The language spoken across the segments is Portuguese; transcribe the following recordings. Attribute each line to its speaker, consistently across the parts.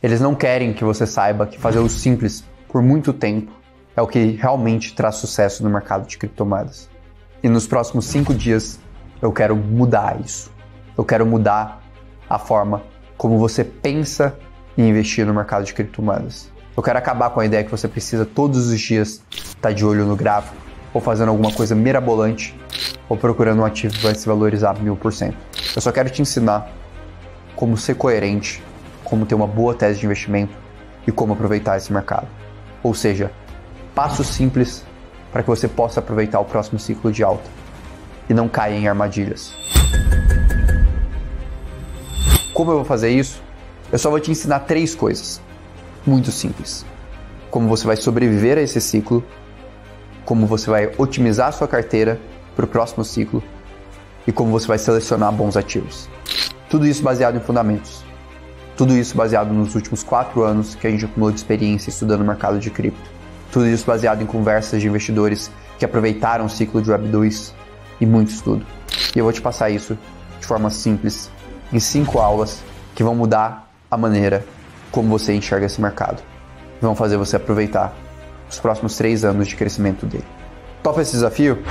Speaker 1: Eles não querem que você saiba que fazer o simples por muito tempo é o que realmente traz sucesso no mercado de criptomoedas. E nos próximos 5 dias eu quero mudar isso. Eu quero mudar a forma como você pensa em investir no mercado de criptomoedas. Eu quero acabar com a ideia que você precisa todos os dias estar de olho no gráfico, ou fazendo alguma coisa mirabolante, ou procurando um ativo que vai se valorizar 1000%. Eu só quero te ensinar como ser coerente, como ter uma boa tese de investimento e como aproveitar esse mercado. Ou seja, passos simples para que você possa aproveitar o próximo ciclo de alta e não caia em armadilhas. Como eu vou fazer isso? Eu só vou te ensinar 3 coisas, muito simples. Como você vai sobreviver a esse ciclo, como você vai otimizar a sua carteira para o próximo ciclo e como você vai selecionar bons ativos. Tudo isso baseado em fundamentos. Tudo isso baseado nos últimos 4 anos que a gente acumulou de experiência estudando o mercado de cripto. Tudo isso baseado em conversas de investidores que aproveitaram o ciclo de Web 2 e muito estudo. E eu vou te passar isso de forma simples, em 5 aulas que vão mudar a maneira como você enxerga esse mercado. Vão fazer você aproveitar os próximos 3 anos de crescimento dele. Topa esse desafio?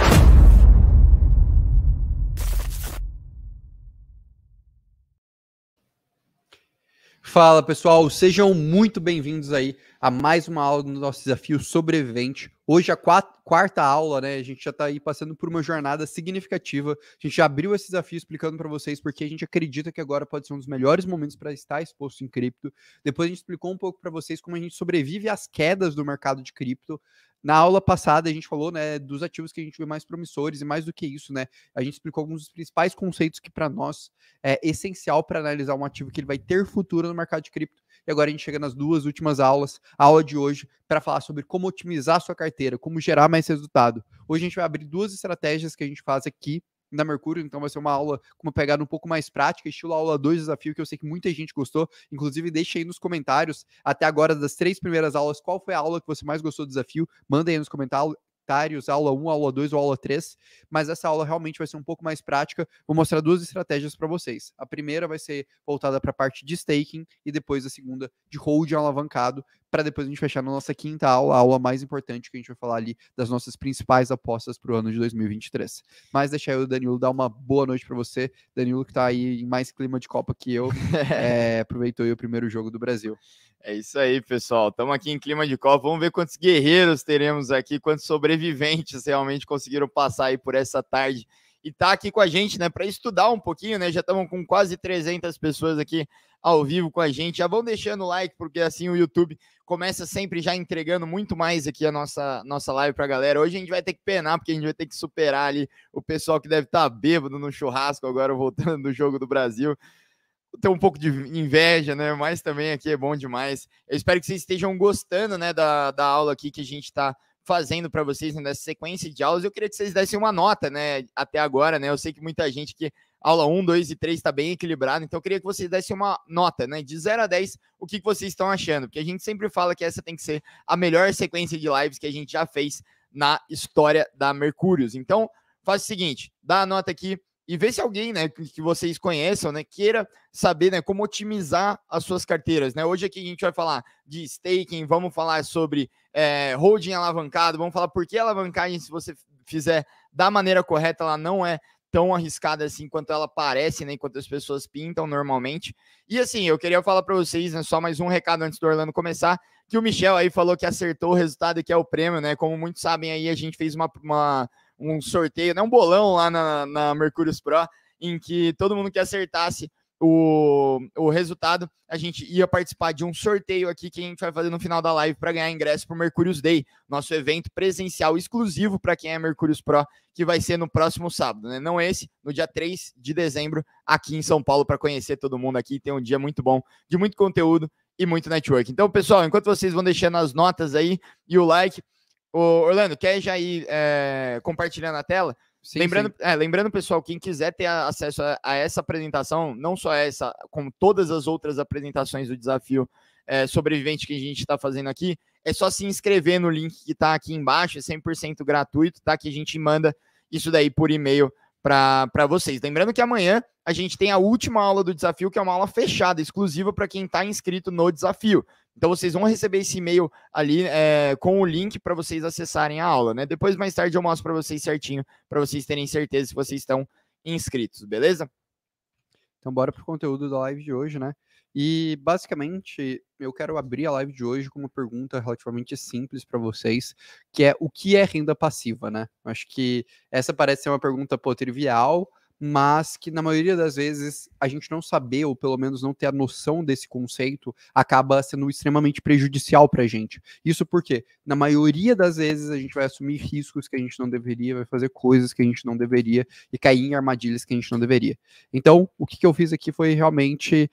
Speaker 2: Fala pessoal, sejam muito bem-vindos aí a mais uma aula do nosso desafio sobrevivente. Hoje a quarta aula, né? A gente já tá aí passando por uma jornada significativa. A gente já abriu esse desafio explicando para vocês porque a gente acredita que agora pode ser um dos melhores momentos para estar exposto em cripto. Depois a gente explicou um pouco para vocês como a gente sobrevive às quedas do mercado de cripto. Na aula passada a gente falou, né, dos ativos que a gente vê mais promissores e mais do que isso, né? A gente explicou alguns dos principais conceitos que para nós é essencial para analisar um ativo que ele vai ter futuro no mercado de cripto. E agora a gente chega nas 2 últimas aulas, a aula de hoje, para falar sobre como otimizar a sua carteira, como gerar mais resultado. Hoje a gente vai abrir 2 estratégias que a gente faz aqui na Mercúrio, então vai ser uma aula com uma pegada um pouco mais prática, estilo aula 2 desafio, que eu sei que muita gente gostou. Inclusive, deixa aí nos comentários, até agora, das 3 primeiras aulas, qual foi a aula que você mais gostou do desafio? Manda aí nos comentários, aula 1, aula 2 ou aula 3, mas essa aula realmente vai ser um pouco mais prática. Vou mostrar 2 estratégias para vocês. A primeira vai ser voltada para a parte de staking e depois a segunda de holding alavancado, para depois a gente fechar na nossa 5ª aula, a aula mais importante que a gente vai falar ali das nossas principais apostas para o ano de 2023. Mas deixa aí o Danilo dar uma boa noite para você. Danilo que está aí em mais clima de Copa que eu, aproveitou aí o primeiro jogo do Brasil.
Speaker 3: É isso aí, pessoal. Estamos aqui em clima de Copa. Vamos ver quantos guerreiros teremos aqui, quantos sobreviventes realmente conseguiram passar aí por essa tarde e tá aqui com a gente, né, para estudar um pouquinho, né? Já estamos com quase 300 pessoas aqui ao vivo com a gente. Já vão deixando o like, porque assim o YouTube começa sempre já entregando muito mais aqui a nossa live para a galera. Hoje a gente vai ter que penar, porque a gente vai ter que superar ali o pessoal que deve estar bêbado no churrasco agora, voltando do jogo do Brasil. Tem um pouco de inveja, né? Mas também aqui é bom demais. Eu espero que vocês estejam gostando, né, da aula aqui que a gente está fazendo para vocês, né, nessa sequência de aulas. Eu queria que vocês dessem uma nota, né, até agora, né? Eu sei que muita gente que aula 1, 2 e 3 está bem equilibrado, então eu queria que vocês dessem uma nota, né, de 0 a 10, o que vocês estão achando, porque a gente sempre fala que essa tem que ser a melhor sequência de lives que a gente já fez na história da Mercúrios. Então, faz o seguinte, dá a nota aqui e vê se alguém, né, que vocês conheçam, né, queira saber, né, como otimizar as suas carteiras, né? Hoje aqui a gente vai falar de staking, vamos falar sobre holding alavancado, vamos falar por que a alavancagem, se você fizer da maneira correta, ela não é tão arriscada assim quanto ela parece, né, enquanto as pessoas pintam normalmente. E assim, eu queria falar para vocês, né, só mais um recado antes do Orlando começar, que o Michel aí falou que acertou o resultado e que é o prêmio, né? Como muitos sabem aí, a gente fez um sorteio, né, um bolão lá na Mercúrios Pro, em que todo mundo que acertasse o resultado, a gente ia participar de um sorteio aqui que a gente vai fazer no final da live para ganhar ingresso para o Mercúrios Day, nosso evento presencial exclusivo para quem é Mercúrios Pro, que vai ser no próximo sábado, né? Não esse, no dia 3 de dezembro, aqui em São Paulo, para conhecer todo mundo aqui. Tem um dia muito bom, de muito conteúdo e muito network. Então, pessoal, enquanto vocês vão deixando as notas aí e o like, Orlando, quer já ir compartilhando a tela? Sim, lembrando, pessoal, quem quiser ter acesso a essa apresentação, não só essa, como todas as outras apresentações do desafio sobrevivente que a gente está fazendo aqui, é só se inscrever no link que está aqui embaixo, é 100% gratuito, tá? Que a gente manda isso daí por e-mail para vocês. Lembrando que amanhã a gente tem a última aula do desafio, que é uma aula fechada, exclusiva para quem está inscrito no desafio. Então vocês vão receber esse e-mail ali com o link para vocês acessarem a aula, né? Depois, mais tarde, eu mostro para vocês certinho, para vocês terem certeza se vocês estão inscritos, beleza?
Speaker 2: Então bora pro conteúdo da live de hoje, né? E basicamente eu quero abrir a live de hoje com uma pergunta relativamente simples para vocês, que é o que é renda passiva, né? Acho que essa parece ser uma pergunta trivial, mas que na maioria das vezes a gente não saber, ou pelo menos não ter a noção desse conceito, acaba sendo extremamente prejudicial para a gente. Isso porque, na maioria das vezes, a gente vai assumir riscos que a gente não deveria, vai fazer coisas que a gente não deveria e cair em armadilhas que a gente não deveria. Então, o que eu fiz aqui foi realmente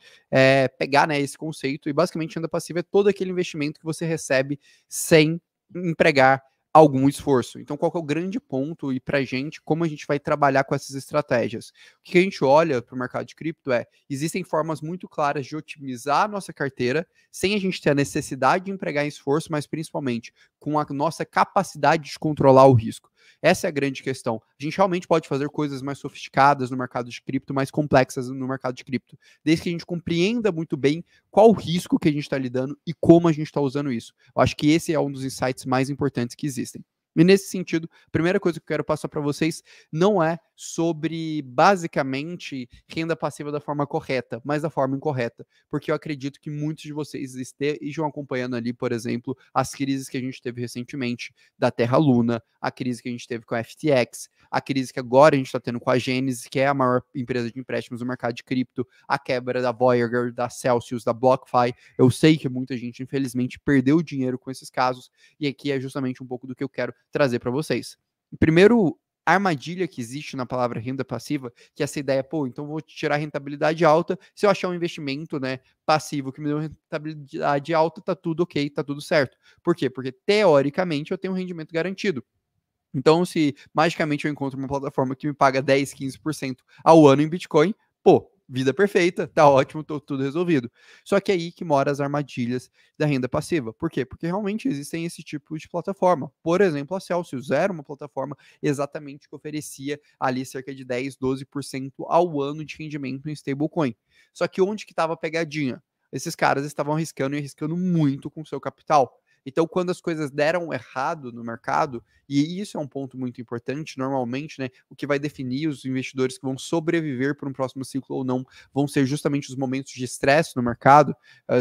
Speaker 2: pegar, né, esse conceito, e basicamente renda passiva é todo aquele investimento que você recebe sem empregar algum esforço. Então, qual que é o grande ponto e pra gente, como a gente vai trabalhar com essas estratégias? O que a gente olha para o mercado de cripto existem formas muito claras de otimizar a nossa carteira, sem a gente ter a necessidade de empregar esforço, mas principalmente com a nossa capacidade de controlar o risco. Essa é a grande questão. A gente realmente pode fazer coisas mais sofisticadas no mercado de cripto, mais complexas no mercado de cripto, desde que a gente compreenda muito bem qual o risco que a gente está lidando e como a gente está usando isso. Eu acho que esse é um dos insights mais importantes que existem. E nesse sentido, a primeira coisa que eu quero passar para vocês não é sobre, basicamente, renda passiva da forma correta, mas da forma incorreta. Porque eu acredito que muitos de vocês estejam acompanhando ali, por exemplo, as crises que a gente teve recentemente da Terra Luna, a crise que a gente teve com a FTX, a crise que agora a gente está tendo com a Genesis, que é a maior empresa de empréstimos no mercado de cripto, a quebra da Voyager, da Celsius, da BlockFi. Eu sei que muita gente, infelizmente, perdeu dinheiro com esses casos, e aqui é justamente um pouco do que eu quero trazer para vocês. Primeiro, armadilha que existe na palavra renda passiva, que é essa ideia, então vou tirar rentabilidade alta, se eu achar um investimento, né, passivo que me deu rentabilidade alta, tá tudo ok, tá tudo certo. Por quê? Porque teoricamente eu tenho um rendimento garantido. Então, se magicamente eu encontro uma plataforma que me paga 10, 15% ao ano em Bitcoin, vida perfeita, tá ótimo, tudo resolvido. Só que é aí que mora as armadilhas da renda passiva. Por quê? Porque realmente existem esse tipo de plataforma. Por exemplo, a Celsius era uma plataforma exatamente que oferecia ali cerca de 10, 12% ao ano de rendimento em stablecoin. Só que onde que estava a pegadinha? Esses caras estavam arriscando e arriscando muito com o seu capital. Então, quando as coisas deram errado no mercado, e isso é um ponto muito importante, normalmente, né, o que vai definir os investidores que vão sobreviver para um próximo ciclo ou não, vão ser justamente os momentos de estresse no mercado.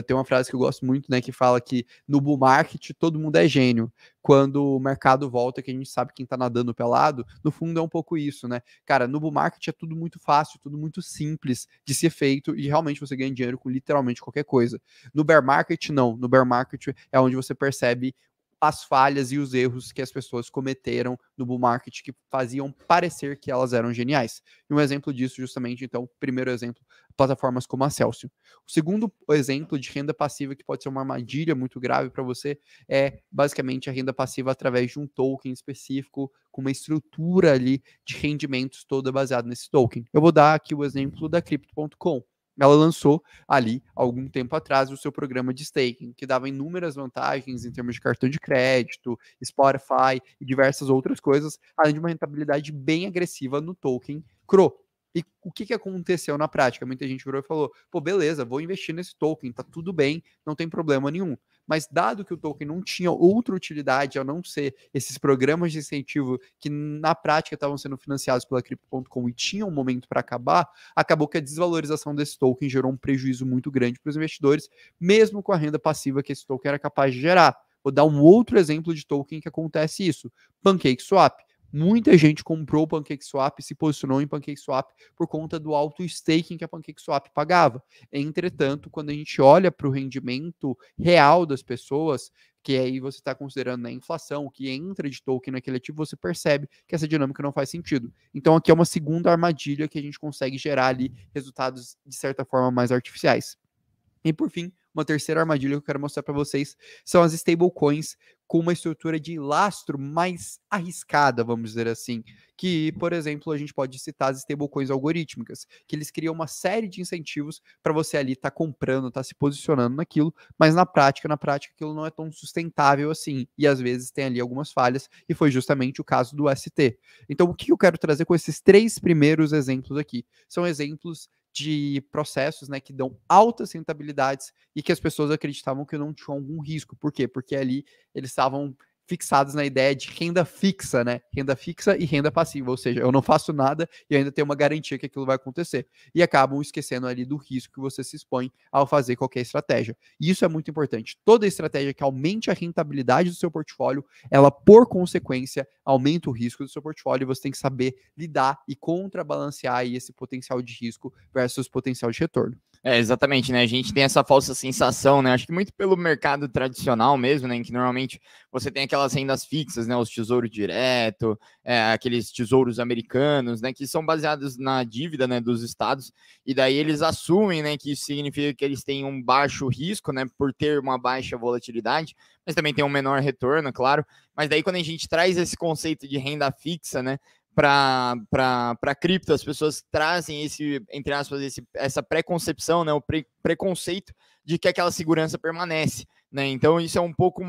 Speaker 2: Tem uma frase que eu gosto muito, né, que fala que no bull market todo mundo é gênio. Quando o mercado volta, que a gente sabe quem tá nadando pelado, no fundo é um pouco isso, né? Cara, no bull market é tudo muito fácil, tudo muito simples de ser feito e realmente você ganha dinheiro com literalmente qualquer coisa. No bear market, não. No bear market é onde você percebe as falhas e os erros que as pessoas cometeram no bull market que faziam parecer que elas eram geniais. E um exemplo disso, justamente, então, primeiro exemplo, plataformas como a Celsius. O segundo exemplo de renda passiva que pode ser uma armadilha muito grave para você é basicamente a renda passiva através de um token específico, com uma estrutura ali de rendimentos toda baseada nesse token. Eu vou dar aqui o exemplo da Crypto.com. Ela lançou ali, algum tempo atrás, o seu programa de staking, que dava inúmeras vantagens em termos de cartão de crédito, Spotify e diversas outras coisas, além de uma rentabilidade bem agressiva no token CRO. E o que aconteceu na prática? Muita gente virou e falou, beleza, vou investir nesse token, tá tudo bem, não tem problema nenhum. Mas dado que o token não tinha outra utilidade a não ser esses programas de incentivo que na prática estavam sendo financiados pela Crypto.com e tinham um momento para acabar, acabou que a desvalorização desse token gerou um prejuízo muito grande para os investidores, mesmo com a renda passiva que esse token era capaz de gerar. Vou dar um outro exemplo de token que acontece isso. PancakeSwap. Muita gente comprou o PancakeSwap e se posicionou em PancakeSwap por conta do alto staking que a PancakeSwap pagava. Entretanto, quando a gente olha para o rendimento real das pessoas, que aí você está considerando a inflação, o que entra de token naquele ativo, você percebe que essa dinâmica não faz sentido. Então, aqui é uma segunda armadilha que a gente consegue gerar ali resultados, de certa forma, mais artificiais. E por fim, uma terceira armadilha que eu quero mostrar para vocês são as stablecoins com uma estrutura de lastro mais arriscada, vamos dizer assim, que, por exemplo, a gente pode citar as stablecoins algorítmicas, que eles criam uma série de incentivos para você ali estar comprando, estar se posicionando naquilo, mas na prática aquilo não é tão sustentável assim, e às vezes tem ali algumas falhas, e foi justamente o caso do ST. Então, o que eu quero trazer com esses 3 primeiros exemplos aqui? São exemplos de processos, né, que dão altas rentabilidades e que as pessoas acreditavam que não tinham algum risco. Por quê? Porque ali eles estavam fixados na ideia de renda fixa, né? Renda fixa e renda passiva, ou seja, eu não faço nada e ainda tenho uma garantia que aquilo vai acontecer. E acabam esquecendo ali do risco que você se expõe ao fazer qualquer estratégia. E isso é muito importante. Toda estratégia que aumente a rentabilidade do seu portfólio, ela, por consequência, aumenta o risco do seu portfólio e você tem que saber lidar e contrabalancear aí esse potencial de risco versus potencial de retorno.
Speaker 3: Exatamente, né? A gente tem essa falsa sensação, né? Acho que muito pelo mercado tradicional mesmo, né? Em que normalmente você tem aquelas rendas fixas, né? Os tesouros direto, aqueles tesouros americanos, né? Que são baseados na dívida, né? Dos estados. E daí eles assumem, né? Que isso significa que eles têm um baixo risco, né? Por ter uma baixa volatilidade, mas também tem um menor retorno, claro. Mas daí quando a gente traz esse conceito de renda fixa, né? Para cripto, as pessoas trazem esse, entre aspas, essa preconcepção, né, o preconceito de que aquela segurança permanece, né? Então isso é um pouco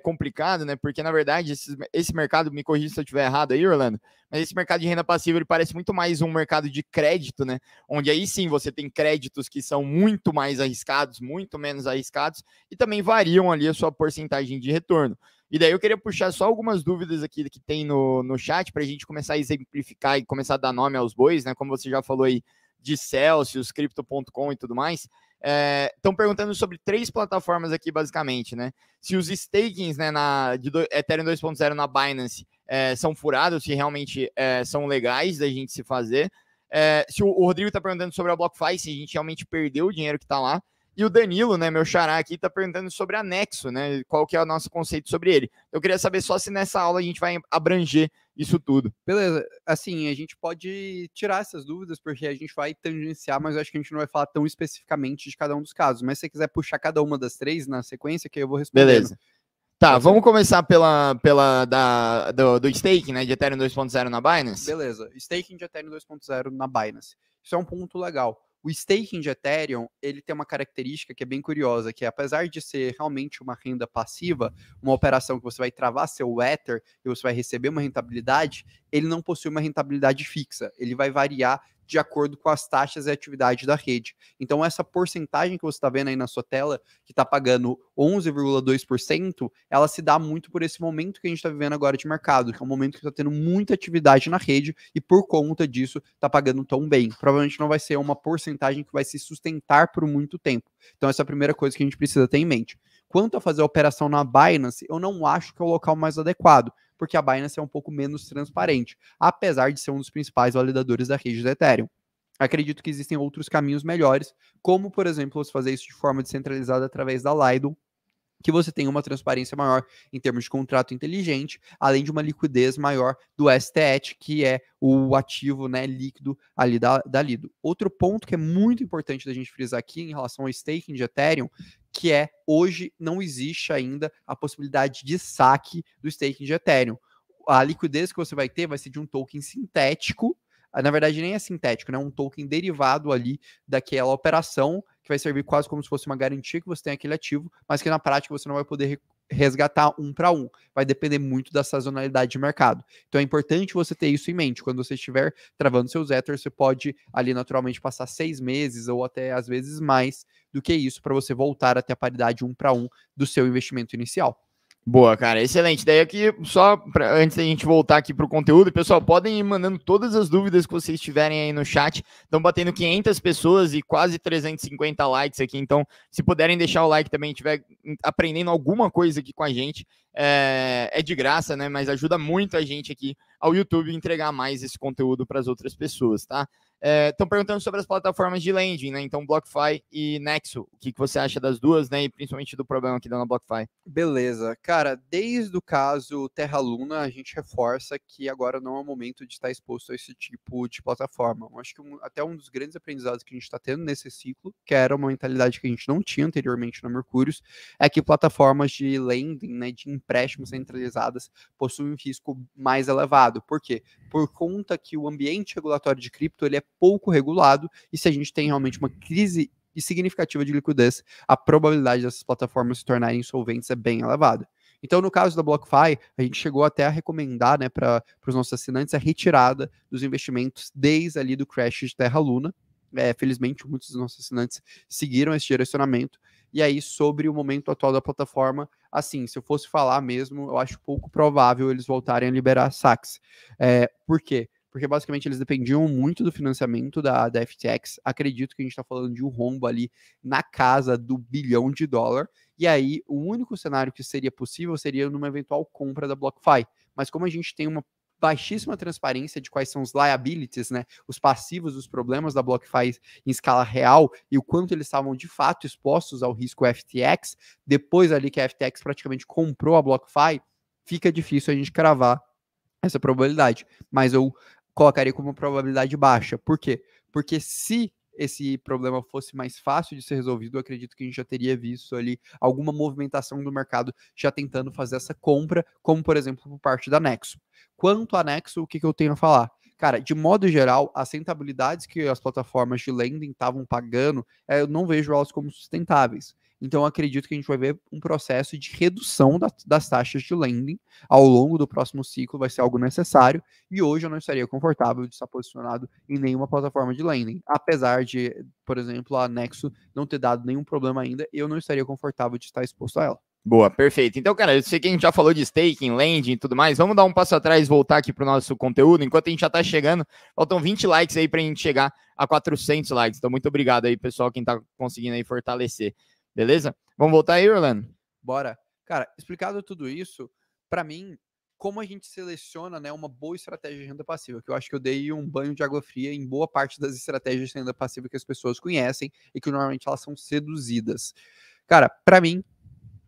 Speaker 3: complicado, né? Porque na verdade esse mercado, me corrija se eu estiver errado aí, Orlando, mas esse mercado de renda passiva ele parece muito mais um mercado de crédito, né? Onde aí sim você tem créditos que são muito mais arriscados, muito menos arriscados e também variam ali a sua porcentagem de retorno. E daí eu queria puxar só algumas dúvidas aqui que tem no chat para a gente começar a exemplificar e começar a dar nome aos bois, né? Como você já falou aí de Celsius, Crypto.com e tudo mais. Estão perguntando sobre 3 plataformas aqui, basicamente, né? Se os stakings, né, de Ethereum 2.0 na Binance são furados, se realmente são legais da gente se fazer. Se o Rodrigo está perguntando sobre a BlockFi, se a gente realmente perdeu o dinheiro que está lá. E o Danilo, né, meu xará aqui, tá perguntando sobre a Nexo, né, qual que é o nosso conceito sobre ele. Eu queria saber só se nessa aula a gente vai abranger isso tudo.
Speaker 2: Beleza, assim, a gente pode tirar essas dúvidas, porque a gente vai tangenciar, mas eu acho que a gente não vai falar tão especificamente de cada um dos casos. Mas se você quiser puxar cada uma das 3 na sequência, que eu vou responder.
Speaker 3: Beleza. Tá, vamos começar do staking, né, de Ethereum 2.0 na Binance?
Speaker 2: Beleza, staking de Ethereum 2.0 na Binance. Isso é um ponto legal. O staking de Ethereum, ele tem uma característica que é bem curiosa, que é, apesar de ser realmente uma renda passiva, uma operação que você vai travar seu Ether e você vai receber uma rentabilidade, ele não possui uma rentabilidade fixa, ele vai variar de acordo com as taxas e atividade da rede. Então, essa porcentagem que você está vendo aí na sua tela, que está pagando 11,2%, ela se dá muito por esse momento que a gente está vivendo agora de mercado, que é um momento que está tendo muita atividade na rede e, por conta disso, está pagando tão bem. Provavelmente não vai ser uma porcentagem que vai se sustentar por muito tempo. Então, essa é a primeira coisa que a gente precisa ter em mente. Quanto a fazer a operação na Binance, eu não acho que é o local mais adequado, porque a Binance é um pouco menos transparente, apesar de ser um dos principais validadores da rede do Ethereum. Acredito que existem outros caminhos melhores, como, por exemplo, você fazer isso de forma descentralizada através da Lido, que você tem uma transparência maior em termos de contrato inteligente, além de uma liquidez maior do STET, que é o ativo, né, líquido ali da Lido. Outro ponto que é muito importante da gente frisar aqui em relação ao staking de Ethereum, que é, hoje não existe ainda a possibilidade de saque do staking de Ethereum. A liquidez que você vai ter vai ser de um token sintético, na verdade nem é sintético, né? Um token derivado ali daquela operação, que vai servir quase como se fosse uma garantia que você tem aquele ativo, mas que na prática você não vai poder resgatar um para um. Vai depender muito da sazonalidade de mercado. Então é importante você ter isso em mente. Quando você estiver travando seus Ethers, você pode ali naturalmente passar 6 meses ou até às vezes mais do que isso para você voltar até a paridade 1 para 1 do seu investimento inicial.
Speaker 3: Boa, cara, excelente. Daí aqui, só antes da gente voltar aqui para o conteúdo, pessoal, podem ir mandando todas as dúvidas que vocês tiverem aí no chat. Estão batendo 500 pessoas e quase 350 likes aqui, então se puderem deixar o like também, estiver aprendendo alguma coisa aqui com a gente, é de graça, né, mas ajuda muito a gente aqui ao YouTube entregar mais esse conteúdo para as outras pessoas, tá? Estão perguntando sobre as plataformas de lending, né? Então, BlockFi e Nexo. O que você acha das duas, né? E principalmente do problema que dá na BlockFi.
Speaker 2: Beleza. Cara, desde o caso Terra Luna, a gente reforça que agora não é o momento de estar exposto a esse tipo de plataforma. Eu acho que até um dos grandes aprendizados que a gente está tendo nesse ciclo, que era uma mentalidade que a gente não tinha anteriormente na Mercúrios, é que plataformas de lending, né, de empréstimos centralizadas, possuem um risco mais elevado. Por quê? Por conta que o ambiente regulatório de cripto ele é pouco regulado, e se a gente tem realmente uma crise significativa de liquidez, a probabilidade dessas plataformas se tornarem insolventes é bem elevada. Então, no caso da BlockFi, a gente chegou até a recomendar, né, para os nossos assinantes a retirada dos investimentos desde ali do crash de Terra Luna. Felizmente, muitos dos nossos assinantes seguiram esse direcionamento. E aí, sobre o momento atual da plataforma, assim, se eu fosse falar mesmo, eu acho pouco provável eles voltarem a liberar saques. Por quê? Porque basicamente eles dependiam muito do financiamento da FTX. Acredito que a gente está falando de um rombo ali na casa do $1 bilhão. E aí, o único cenário que seria possível seria numa eventual compra da BlockFi. Mas como a gente tem uma baixíssima transparência de quais são os liabilities, né, os passivos dos problemas da BlockFi em escala real e o quanto eles estavam de fato expostos ao risco FTX, depois ali que a FTX praticamente comprou a BlockFi, fica difícil a gente cravar essa probabilidade. Mas eu colocaria como probabilidade baixa. Por quê? Porque se esse problema fosse mais fácil de ser resolvido, eu acredito que a gente já teria visto ali alguma movimentação do mercado já tentando fazer essa compra, como por exemplo por parte da Nexo. Quanto a Nexo, o que eu tenho a falar? Cara, de modo geral, as rentabilidades que as plataformas de lending estavam pagando, eu não vejo elas como sustentáveis. Então, eu acredito que a gente vai ver um processo de redução das taxas de lending ao longo do próximo ciclo, vai ser algo necessário, e hoje eu não estaria confortável de estar posicionado em nenhuma plataforma de lending. Apesar de, por exemplo, a Nexo não ter dado nenhum problema ainda, eu não estaria confortável de estar exposto a ela.
Speaker 3: Boa, perfeito. Então, cara, eu sei que a gente já falou de staking, lending e tudo mais. Vamos dar um passo atrás e voltar aqui para o nosso conteúdo. Enquanto a gente já está chegando, faltam 20 likes aí para a gente chegar a 400 likes. Então, muito obrigado aí, pessoal, quem está conseguindo aí fortalecer. Beleza? Vamos voltar aí, Orlando?
Speaker 2: Bora. Cara, explicado tudo isso, para mim, como a gente seleciona, né, uma boa estratégia de renda passiva, que eu acho que eu dei um banho de água fria em boa parte das estratégias de renda passiva que as pessoas conhecem e que normalmente elas são seduzidas. Cara, para mim,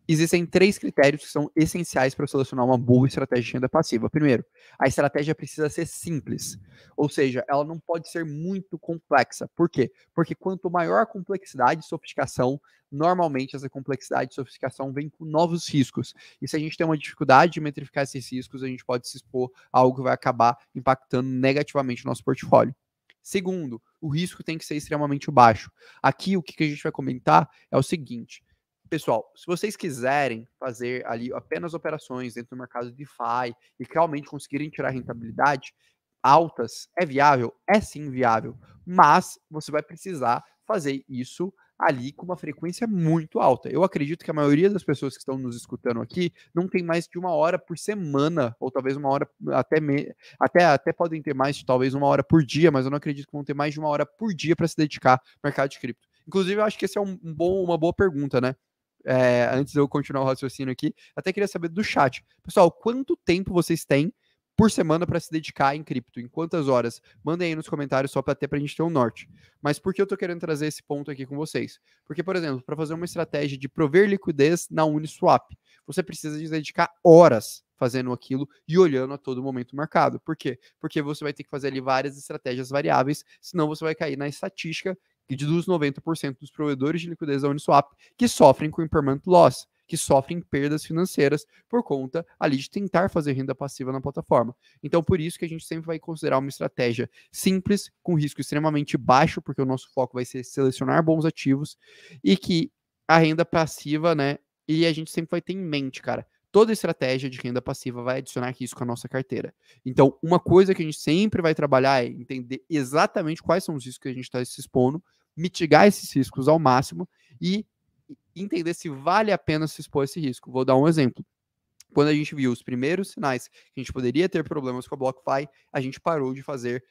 Speaker 2: existem 3 critérios que são essenciais para selecionar uma boa estratégia de renda passiva. Primeiro, a estratégia precisa ser simples, ou seja, ela não pode ser muito complexa. Por quê? Porque quanto maior a complexidade e sofisticação, normalmente essa complexidade e sofisticação vem com novos riscos. E se a gente tem uma dificuldade de metrificar esses riscos, a gente pode se expor a algo que vai acabar impactando negativamente o nosso portfólio. Segundo, o risco tem que ser extremamente baixo. Aqui, o que a gente vai comentar é o seguinte. Pessoal, se vocês quiserem fazer ali apenas operações dentro do mercado de DeFi e realmente conseguirem tirar rentabilidade altas, é viável? É sim viável, mas você vai precisar fazer isso ali com uma frequência muito alta. Eu acredito que a maioria das pessoas que estão nos escutando aqui não tem mais de 1 hora por semana, ou talvez 1 hora, até podem ter mais de talvez 1 hora por dia, mas eu não acredito que vão ter mais de 1 hora por dia para se dedicar ao mercado de cripto. Inclusive, eu acho que esse é uma boa pergunta, né? Antes de eu continuar o raciocínio aqui, até queria saber do chat. Pessoal, quanto tempo vocês têm por semana para se dedicar em cripto? Em quantas horas? Mandem aí nos comentários só para a gente ter um norte. Mas por que eu estou querendo trazer esse ponto aqui com vocês? Porque, por exemplo, para fazer uma estratégia de prover liquidez na Uniswap, você precisa de dedicar horas fazendo aquilo e olhando a todo momento o mercado. Por quê? Porque você vai ter que fazer ali várias estratégias variáveis, senão você vai cair na estatística dos 90% dos provedores de liquidez da Uniswap que sofrem com impermanent loss, que sofrem perdas financeiras por conta ali de tentar fazer renda passiva na plataforma. Então, por isso que a gente sempre vai considerar uma estratégia simples, com risco extremamente baixo, porque o nosso foco vai ser selecionar bons ativos, e que a renda passiva, né, e a gente sempre vai ter em mente, cara, toda estratégia de renda passiva vai adicionar risco à nossa carteira. Então, uma coisa que a gente sempre vai trabalhar é entender exatamente quais são os riscos que a gente está se expondo, mitigar esses riscos ao máximo e entender se vale a pena se expor a esse risco. Vou dar um exemplo. Quando a gente viu os primeiros sinais que a gente poderia ter problemas com a BlockFi, a gente parou de fazer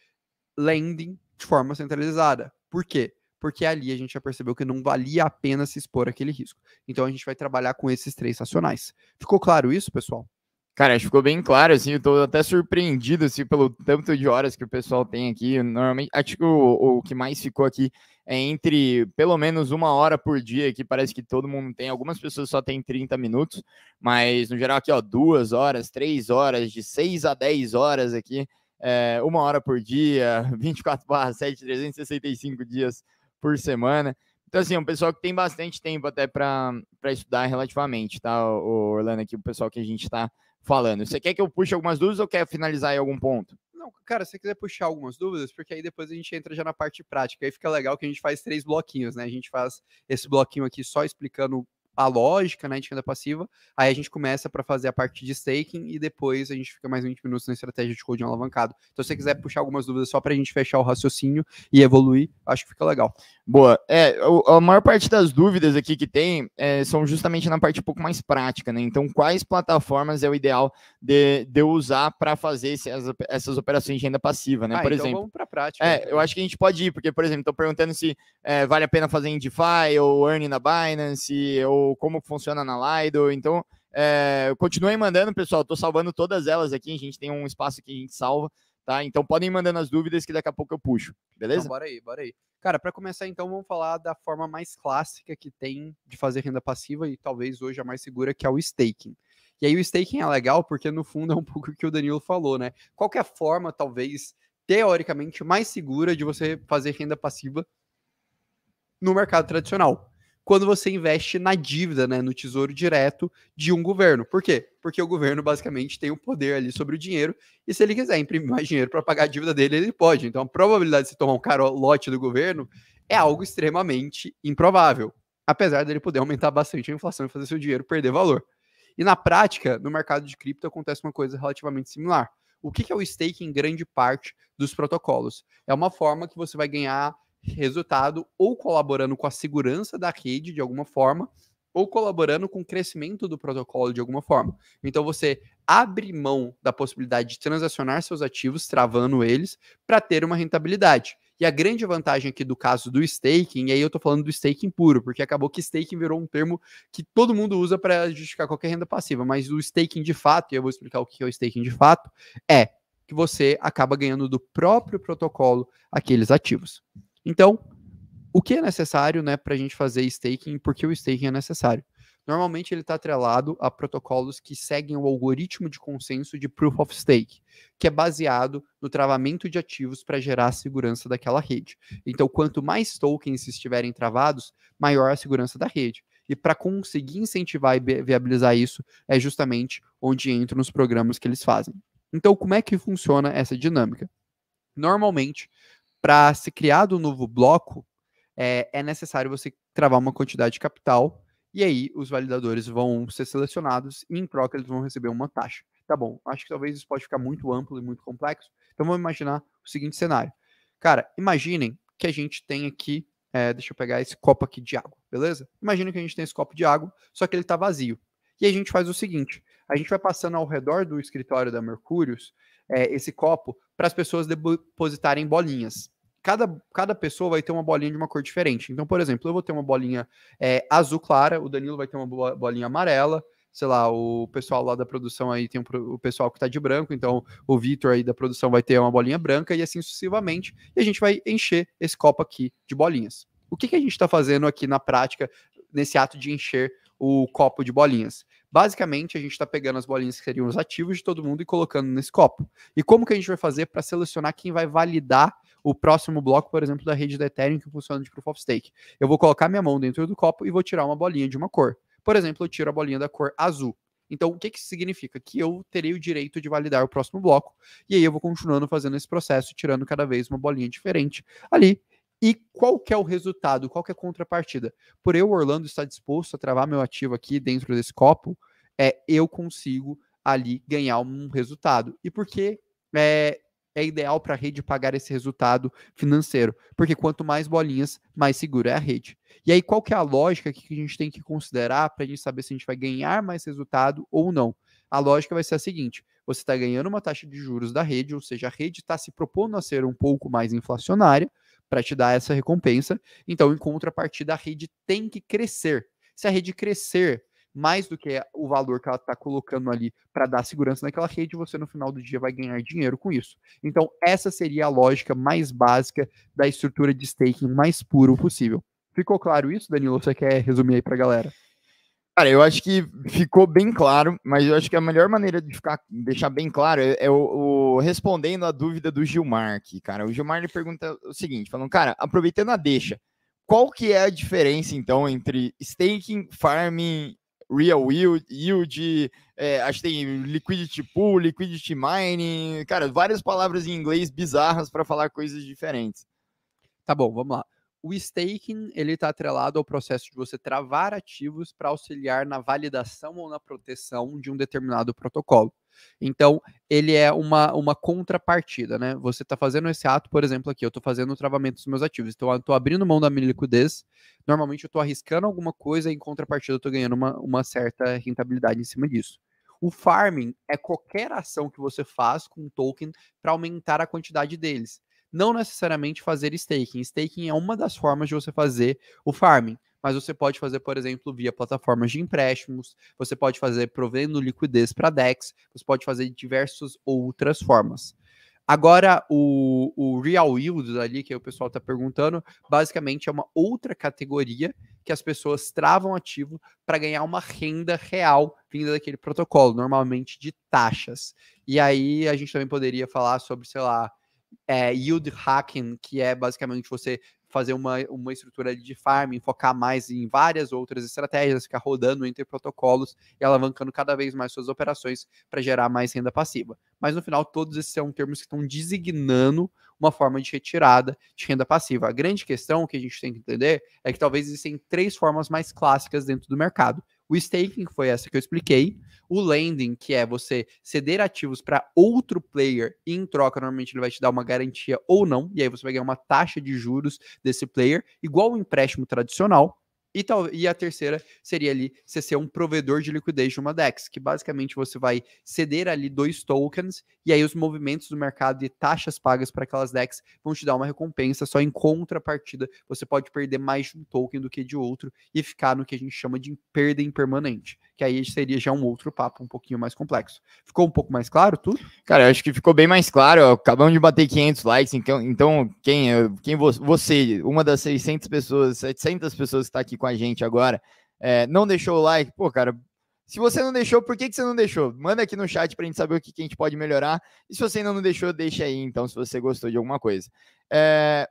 Speaker 2: lending de forma centralizada. Por quê? Porque ali a gente já percebeu que não valia a pena se expor àquele risco. Então a gente vai trabalhar com esses 3 racionais. Ficou claro isso, pessoal?
Speaker 3: Cara, acho que ficou bem claro, assim, eu tô até surpreendido, assim, pelo tanto de horas que o pessoal tem aqui. Normalmente, acho que o que mais ficou aqui é entre pelo menos 1 hora por dia, que parece que todo mundo tem. Algumas pessoas só tem 30 minutos, mas no geral aqui, ó, 2 horas, 3 horas, de 6 a 10 horas aqui, 1 hora por dia, 24/7, 365 dias por semana. Então, assim, é um pessoal que tem bastante tempo até para estudar relativamente, tá, o Orlando, aqui, o pessoal que a gente tá falando. Você quer que eu puxe algumas dúvidas ou quer finalizar em algum ponto?
Speaker 2: Não, cara, se você quiser puxar algumas dúvidas, porque aí depois a gente entra já na parte prática. Aí fica legal que a gente faz 3 bloquinhos, né? A gente faz esse bloquinho aqui só explicando a lógica, né, de renda passiva. Aí a gente começa para fazer a parte de staking e depois a gente fica mais 20 minutos na estratégia de holding alavancado. Então, se você quiser puxar algumas dúvidas só para a gente fechar o raciocínio e evoluir, acho que fica legal.
Speaker 3: Boa. A maior parte das dúvidas aqui que tem são justamente na parte um pouco mais prática, né? Então, quais plataformas é o ideal de eu usar para fazer essas operações de renda passiva, né? Por
Speaker 2: então
Speaker 3: exemplo.
Speaker 2: Vamos para a prática.
Speaker 3: Eu acho que a gente pode ir, porque, por exemplo, estou perguntando se vale a pena fazer em DeFi ou Earn na Binance, ou como funciona na Lido. Então, continuem mandando, pessoal. Estou salvando todas elas aqui. A gente tem um espaço que a gente salva, tá? Então, podem ir mandando as dúvidas que daqui a pouco eu puxo, beleza?
Speaker 2: Então, bora aí. Cara, para começar, então, vamos falar da forma mais clássica que tem de fazer renda passiva e talvez hoje a mais segura, que é o staking. E aí o staking é legal porque, no fundo, é um pouco o que o Danilo falou, né? Qual que é a forma, talvez, teoricamente, mais segura de você fazer renda passiva no mercado tradicional? Quando você investe na dívida, né, no tesouro direto de um governo. Por quê? Porque o governo basicamente tem o poder ali sobre o dinheiro e se ele quiser imprimir mais dinheiro para pagar a dívida dele, ele pode. Então a probabilidade de você tomar um calote do governo é algo extremamente improvável, apesar dele poder aumentar bastante a inflação e fazer seu dinheiro perder valor. E na prática, no mercado de cripto acontece uma coisa relativamente similar. O que é o staking em grande parte dos protocolos? É uma forma que você vai ganhar resultado ou colaborando com a segurança da rede de alguma forma, ou colaborando com o crescimento do protocolo de alguma forma. Então você abre mão da possibilidade de transacionar seus ativos, travando eles, para ter uma rentabilidade. E a grande vantagem aqui do caso do staking, e aí eu tô falando do staking puro, porque acabou que staking virou um termo que todo mundo usa para justificar qualquer renda passiva, mas o staking de fato, e eu vou explicar o que é o staking de fato, é que você acaba ganhando do próprio protocolo aqueles ativos. Então, o que é necessário, né, para a gente fazer staking? Por que o staking é necessário? Normalmente ele está atrelado a protocolos que seguem o algoritmo de consenso de Proof of Stake, que é baseado no travamento de ativos para gerar a segurança daquela rede. Então, quanto mais tokens estiverem travados, maior a segurança da rede. E para conseguir incentivar e viabilizar isso, é justamente onde entram os programas que eles fazem. Então, como é que funciona essa dinâmica? Normalmente, para ser criado um novo bloco, é necessário você travar uma quantidade de capital, e aí os validadores vão ser selecionados e em troca eles vão receber uma taxa. Tá bom, acho que talvez isso pode ficar muito amplo e muito complexo, então vamos imaginar o seguinte cenário. Cara, imaginem que a gente tem aqui, deixa eu pegar esse copo aqui de água, beleza? Imagina que a gente tem esse copo de água, só que ele está vazio. E a gente faz o seguinte, a gente vai passando ao redor do escritório da Mercúrios, esse copo, para as pessoas depositarem bolinhas. Cada pessoa vai ter uma bolinha de uma cor diferente. Então, por exemplo, eu vou ter uma bolinha azul clara, o Danilo vai ter uma bolinha amarela, sei lá, o pessoal lá da produção aí tem o pessoal que tá de branco, então o Vitor aí da produção vai ter uma bolinha branca e assim sucessivamente, e a gente vai encher esse copo aqui de bolinhas. O que a gente está fazendo aqui na prática, nesse ato de encher o copo de bolinhas? Basicamente, a gente está pegando as bolinhas que seriam os ativos de todo mundo e colocando nesse copo. E como que a gente vai fazer para selecionar quem vai validar o próximo bloco, por exemplo, da rede da Ethereum que funciona de Proof of Stake? Eu vou colocar minha mão dentro do copo e vou tirar uma bolinha de uma cor. Por exemplo, eu tiro a bolinha da cor azul. Então, o que isso significa? Que eu terei o direito de validar o próximo bloco, e aí eu vou continuando fazendo esse processo, tirando cada vez uma bolinha diferente ali. E qual que é o resultado? Qual que é a contrapartida? Por eu, Orlando, estar disposto a travar meu ativo aqui dentro desse copo, eu consigo ali ganhar um resultado. E por que é ideal para a rede pagar esse resultado financeiro? Porque quanto mais bolinhas, mais segura é a rede. E aí, qual que é a lógica que a gente tem que considerar para a gente saber se a gente vai ganhar mais resultado ou não? A lógica vai ser a seguinte: você está ganhando uma taxa de juros da rede, ou seja, a rede está se propondo a ser um pouco mais inflacionária para te dar essa recompensa. Então, em contrapartida, a rede tem que crescer. Se a rede crescer, mais do que o valor que ela está colocando ali para dar segurança naquela rede, você no final do dia vai ganhar dinheiro com isso. Então, essa seria a lógica mais básica da estrutura de staking mais puro possível. Ficou claro isso, Danilo? Você quer resumir aí para a galera?
Speaker 3: Cara, eu acho que ficou bem claro, mas eu acho que a melhor maneira de deixar bem claro é respondendo a dúvida do Gilmar aqui, cara. O Gilmar ele pergunta o seguinte, falando, cara, aproveitando a deixa, qual que é a diferença, então, entre staking, farming, real yield, acho que tem liquidity pool, liquidity mining, cara, várias palavras em inglês bizarras para falar coisas diferentes.
Speaker 2: Tá bom, vamos lá. O staking, ele está atrelado ao processo de você travar ativos para auxiliar na validação ou na proteção de um determinado protocolo. Então, ele é uma contrapartida, né? Você está fazendo esse ato, por exemplo, aqui, eu estou fazendo o travamento dos meus ativos, então eu estou abrindo mão da minha liquidez, normalmente eu estou arriscando alguma coisa e em contrapartida eu estou ganhando uma certa rentabilidade em cima disso. O farming é qualquer ação que você faz com um token para aumentar a quantidade deles. Não necessariamente fazer staking. Staking é uma das formas de você fazer o farming, mas você pode fazer, por exemplo, via plataformas de empréstimos, você pode fazer provendo liquidez para DEX, você pode fazer de diversas outras formas. Agora, o real yield ali, que o pessoal está perguntando, basicamente é uma outra categoria que as pessoas travam ativo para ganhar uma renda real vinda daquele protocolo, normalmente de taxas. E aí a gente também poderia falar sobre, sei lá, yield hacking, que é basicamente você fazer uma estrutura de farming, focar mais em várias outras estratégias, ficar rodando entre protocolos e alavancando cada vez mais suas operações para gerar mais renda passiva. Mas no final, todos esses são termos que estão designando uma forma de retirada de renda passiva. A grande questão que a gente tem que entender é que talvez existem 3 formas mais clássicas dentro do mercado. O staking foi essa que eu expliquei. O lending, que é você ceder ativos para outro player e em troca, normalmente ele vai te dar uma garantia ou não, e aí você vai ganhar uma taxa de juros desse player, igual o empréstimo tradicional. E a terceira seria ali você ser um provedor de liquidez de uma DEX, que basicamente você vai ceder ali 2 tokens, e aí os movimentos do mercado e taxas pagas para aquelas DEX vão te dar uma recompensa, só em contrapartida você pode perder mais de um token do que de outro e ficar no que a gente chama de perda impermanente, que aí seria já um outro papo um pouquinho mais complexo. Ficou um pouco mais claro tudo?
Speaker 3: Cara, eu acho que ficou bem mais claro, acabamos de bater 500 likes, então quem você, uma das 600 pessoas, 700 pessoas que está aqui com a gente agora, não deixou o like, pô, cara, se você não deixou, por que você não deixou? Manda aqui no chat pra gente saber o que a gente pode melhorar, e se você ainda não deixou, deixa aí, então, se você gostou de alguma coisa.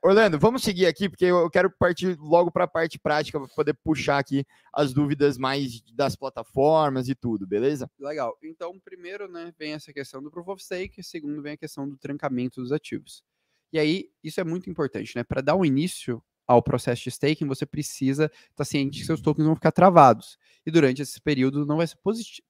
Speaker 3: Orlando, vamos seguir aqui, porque eu quero partir logo para a parte prática, para poder puxar aqui as dúvidas mais das plataformas e tudo, beleza?
Speaker 2: Legal. Então, primeiro, né, vem essa questão do Proof of Stake, e segundo, vem a questão do trancamento dos ativos. E aí, isso é muito importante, né? Para dar um início ao processo de staking, você precisa estar ciente que seus tokens vão ficar travados. E durante esse período não vai ser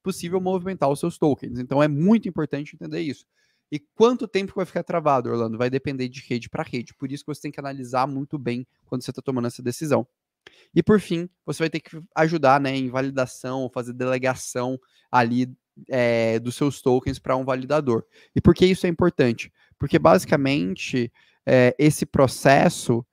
Speaker 2: possível movimentar os seus tokens. Então é muito importante entender isso. E quanto tempo vai ficar travado, Orlando? Vai depender de rede para rede. Por isso que você tem que analisar muito bem quando você está tomando essa decisão. E por fim, você vai ter que ajudar, né, em validação ou fazer delegação ali dos seus tokens para um validador. E por que isso é importante? Porque basicamente esse processo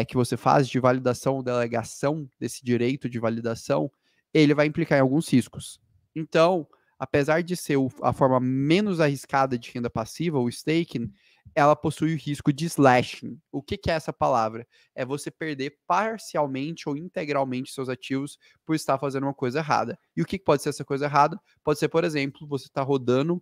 Speaker 2: que você faz de validação ou delegação desse direito de validação, ele vai implicar em alguns riscos. Então, apesar de ser a forma menos arriscada de renda passiva, o staking, ela possui o risco de slashing. O que é essa palavra? É você perder parcialmente ou integralmente seus ativos por estar fazendo uma coisa errada. E o que pode ser essa coisa errada? Pode ser, por exemplo, você está rodando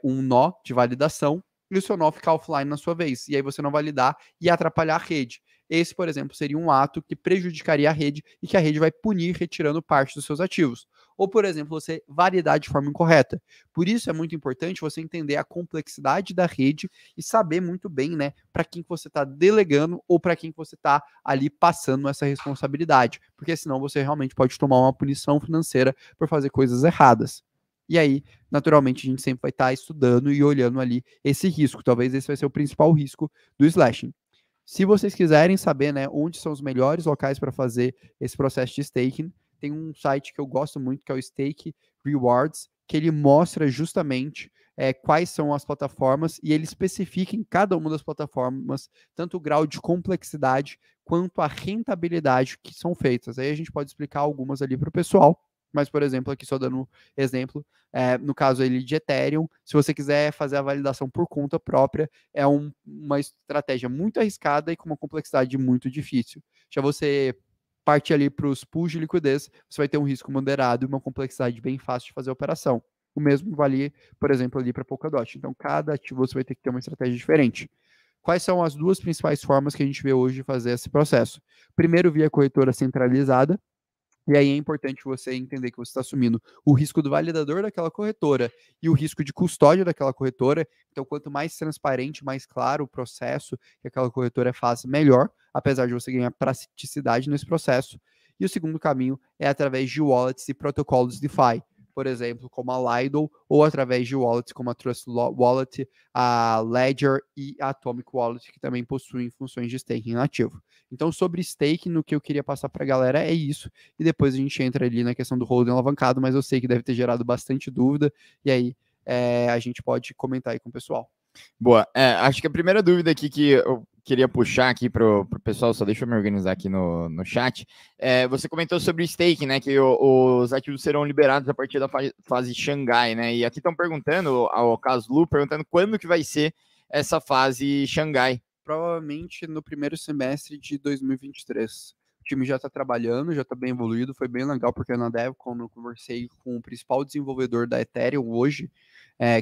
Speaker 2: um nó de validação e o seu nó ficar offline na sua vez, e aí você não validar e atrapalhar a rede. Esse, por exemplo, seria um ato que prejudicaria a rede e que a rede vai punir retirando parte dos seus ativos. Ou, por exemplo, você validar de forma incorreta. Por isso é muito importante você entender a complexidade da rede e saber muito bem, né, para quem que você está delegando ou para quem que você está ali passando essa responsabilidade. Porque senão você realmente pode tomar uma punição financeira por fazer coisas erradas. E aí, naturalmente, a gente sempre vai estar estudando e olhando ali esse risco. Talvez esse vai ser o principal risco do slashing. Se vocês quiserem saber, né, onde são os melhores locais para fazer esse processo de staking, tem um site que eu gosto muito, que é o Stake Rewards, que ele mostra justamente quais são as plataformas e ele especifica em cada uma das plataformas tanto o grau de complexidade quanto a rentabilidade que são feitas. Aí a gente pode explicar algumas ali para o pessoal. mas, por exemplo, aqui só dando exemplo, no caso ele de Ethereum, se você quiser fazer a validação por conta própria, é uma estratégia muito arriscada e com uma complexidade muito difícil. Já você partir ali para os pools de liquidez, você vai ter um risco moderado e uma complexidade bem fácil de fazer a operação. O mesmo vale, por exemplo, ali para Polkadot. Então, cada ativo você vai ter que ter uma estratégia diferente. Quais são as duas principais formas que a gente vê hoje de fazer esse processo? Primeiro, via corretora centralizada, e aí é importante você entender que você está assumindo o risco do validador daquela corretora e o risco de custódia daquela corretora. Então, quanto mais transparente, mais claro o processo que aquela corretora faz, melhor, apesar de você ganhar praticidade nesse processo. E o segundo caminho é através de wallets e protocolos DeFi, por exemplo, como a Lido, ou através de wallets como a Trust Wallet, a Ledger e a Atomic Wallet, que também possuem funções de staking nativo. Então, sobre staking, no que eu queria passar para a galera é isso, e depois a gente entra ali na questão do holding alavancado, mas eu sei que deve ter gerado bastante dúvida, e aí a gente pode comentar aí com o pessoal.
Speaker 3: Boa, acho que a primeira dúvida aqui que eu queria puxar aqui para o pessoal, só deixa eu me organizar aqui no chat, você comentou sobre staking, né, que os ativos serão liberados a partir da fase Xangai, né, e aqui estão perguntando, ao Caslu, perguntando quando que vai ser essa fase Xangai.
Speaker 2: Provavelmente no primeiro semestre de 2023. O time já está trabalhando, já está bem evoluído, foi bem legal, porque na DevCon eu conversei com o principal desenvolvedor da Ethereum hoje,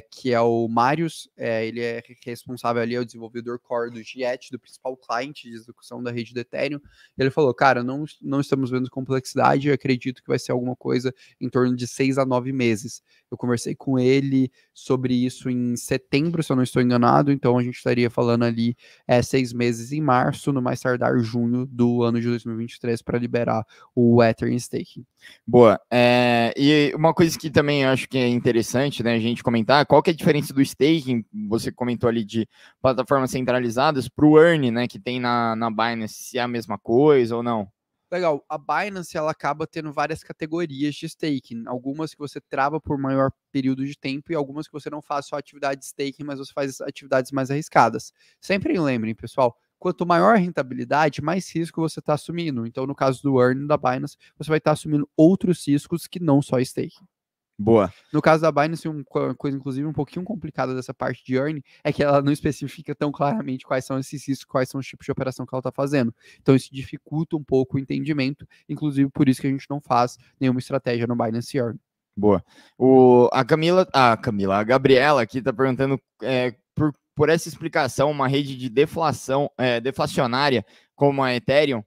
Speaker 2: que é o Marius, ele é responsável ali, é o desenvolvedor core do Giet, do principal cliente de execução da rede do Ethereum. Ele falou, cara, não estamos vendo complexidade, eu acredito que vai ser alguma coisa em torno de 6 a 9 meses. Eu conversei com ele sobre isso em setembro, se eu não estou enganado, então a gente estaria falando ali 6 meses em março, no mais tardar junho do ano de 2023, para liberar o Ether em staking.
Speaker 3: Boa, e uma coisa que também eu acho que é interessante, né, a gente comentar, qual que é a diferença do staking, você comentou ali de plataformas centralizadas, para o Earn, né, que tem na Binance, se é a mesma coisa ou não?
Speaker 2: Legal, a Binance ela acaba tendo várias categorias de staking, algumas que você trava por maior período de tempo e algumas que você não faz só atividade de staking, mas você faz atividades mais arriscadas. Sempre lembrem, pessoal, quanto maior a rentabilidade, mais risco você está assumindo. Então, no caso do Earn da Binance, você vai estar assumindo outros riscos que não só staking.
Speaker 3: Boa.
Speaker 2: No caso da Binance, uma coisa, inclusive, um pouquinho complicada dessa parte de earn é que ela não especifica tão claramente quais são esses riscos, quais são os tipos de operação que ela está fazendo. Então, isso dificulta um pouco o entendimento, inclusive por isso que a gente não faz nenhuma estratégia no Binance Earn.
Speaker 3: Boa. A Gabriela aqui está perguntando por essa explicação, uma rede de deflacionária como a Ethereum,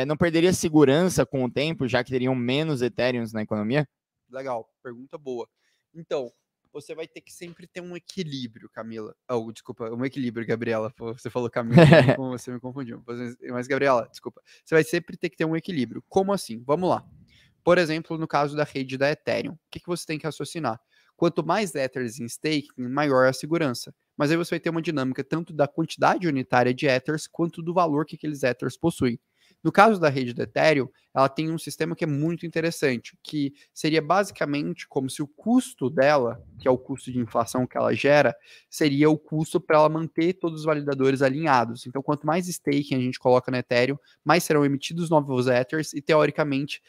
Speaker 3: não perderia segurança com o tempo, já que teriam menos Ethereums na economia?
Speaker 2: Legal, pergunta boa. Então, você vai ter que sempre ter um equilíbrio, Camila. Desculpa, um equilíbrio, Gabriela. Você falou Camila, você me confundiu. Mas, Gabriela, desculpa. Você vai sempre ter que ter um equilíbrio. Como assim? Vamos lá. Por exemplo, no caso da rede da Ethereum, o que você tem que raciocinar? Quanto mais Ethers em staking, maior a segurança. Mas aí você vai ter uma dinâmica tanto da quantidade unitária de Ethers, quanto do valor que aqueles Ethers possuem. No caso da rede do Ethereum, ela tem um sistema que é muito interessante, que seria basicamente como se o custo dela, que é o custo de inflação que ela gera, seria o custo para ela manter todos os validadores alinhados. Então, quanto mais staking a gente coloca no Ethereum, mais serão emitidos novos Ethers e, teoricamente,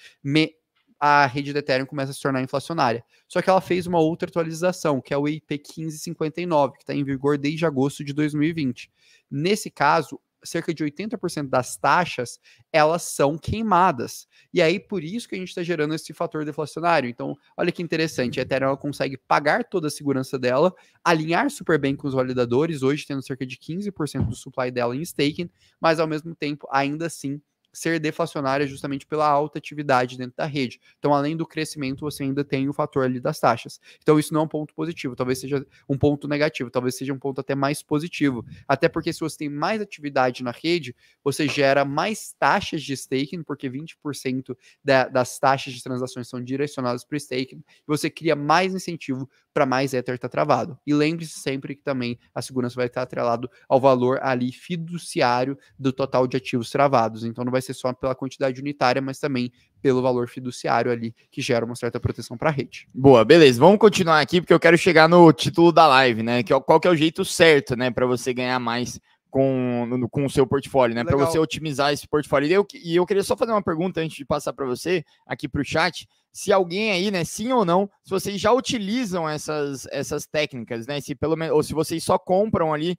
Speaker 2: a rede do Ethereum começa a se tornar inflacionária. Só que ela fez uma outra atualização, que é o IP 1559, que está em vigor desde agosto de 2020. Nesse caso, cerca de 80% das taxas, elas são queimadas. E aí, por isso que a gente está gerando esse fator deflacionário. Então, olha que interessante, a Ethereum ela consegue pagar toda a segurança dela, alinhar super bem com os validadores, hoje tendo cerca de 15% do supply dela em staking, mas ao mesmo tempo, ainda assim, ser deflacionária justamente pela alta atividade dentro da rede. Então, além do crescimento, você ainda tem o fator ali das taxas. Então, isso não é um ponto positivo, talvez seja um ponto negativo, talvez seja um ponto até mais positivo. Até porque se você tem mais atividade na rede, você gera mais taxas de staking, porque 20% das taxas de transações são direcionadas para o staking, e você cria mais incentivo para mais Ether estar travado. E lembre-se sempre que também a segurança vai estar atrelado ao valor ali fiduciário do total de ativos travados. Então, não vai ser só pela quantidade unitária, mas também pelo valor fiduciário ali, que gera uma certa proteção para a rede.
Speaker 3: Boa, beleza. Vamos continuar aqui, porque eu quero chegar no título da live, né? Qual que é o jeito certo, né, para você ganhar mais com o seu portfólio, né? Para
Speaker 2: Legal.
Speaker 3: você otimizar esse portfólio. E eu queria só fazer uma pergunta antes de passar para você, aqui para o chat, se alguém aí, né, sim ou não, se vocês já utilizam essas técnicas, né? Se pelo menos, ou se vocês só compram ali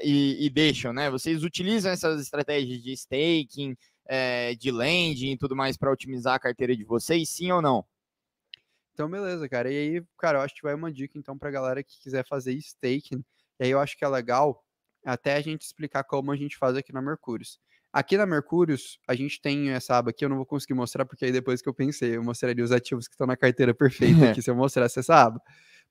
Speaker 3: e deixam, né? Vocês utilizam essas estratégias de staking, de lending e tudo mais para otimizar a carteira de vocês, sim ou não?
Speaker 2: Então, beleza, cara. E aí, cara, eu acho que vai uma dica, então, pra galera que quiser fazer staking. E aí eu acho que é legal até a gente explicar como a gente faz aqui na Mercúrios. Aqui na Mercúrios, a gente tem essa aba aqui, eu não vou conseguir mostrar, porque aí depois que eu pensei, eu mostraria os ativos que estão na carteira perfeita aqui, se eu mostrasse essa aba.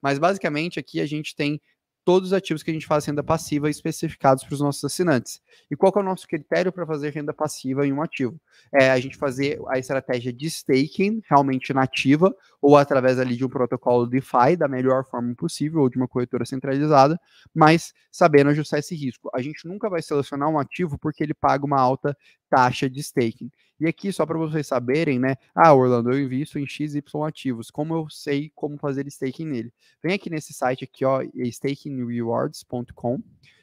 Speaker 2: Mas, basicamente, aqui a gente tem todos os ativos que a gente faz renda passiva especificados para os nossos assinantes. E qual que é o nosso critério para fazer renda passiva em um ativo? É a gente fazer a estratégia de staking realmente nativa, ou através ali de um protocolo DeFi da melhor forma possível, ou de uma corretora centralizada, mas sabendo ajustar esse risco. A gente nunca vai selecionar um ativo porque ele paga uma alta taxa de staking. E aqui, só para vocês saberem, né? Orlando, eu invisto em XY ativos. Como eu sei como fazer staking nele? Vem aqui nesse site aqui, ó, stakingrewards.com,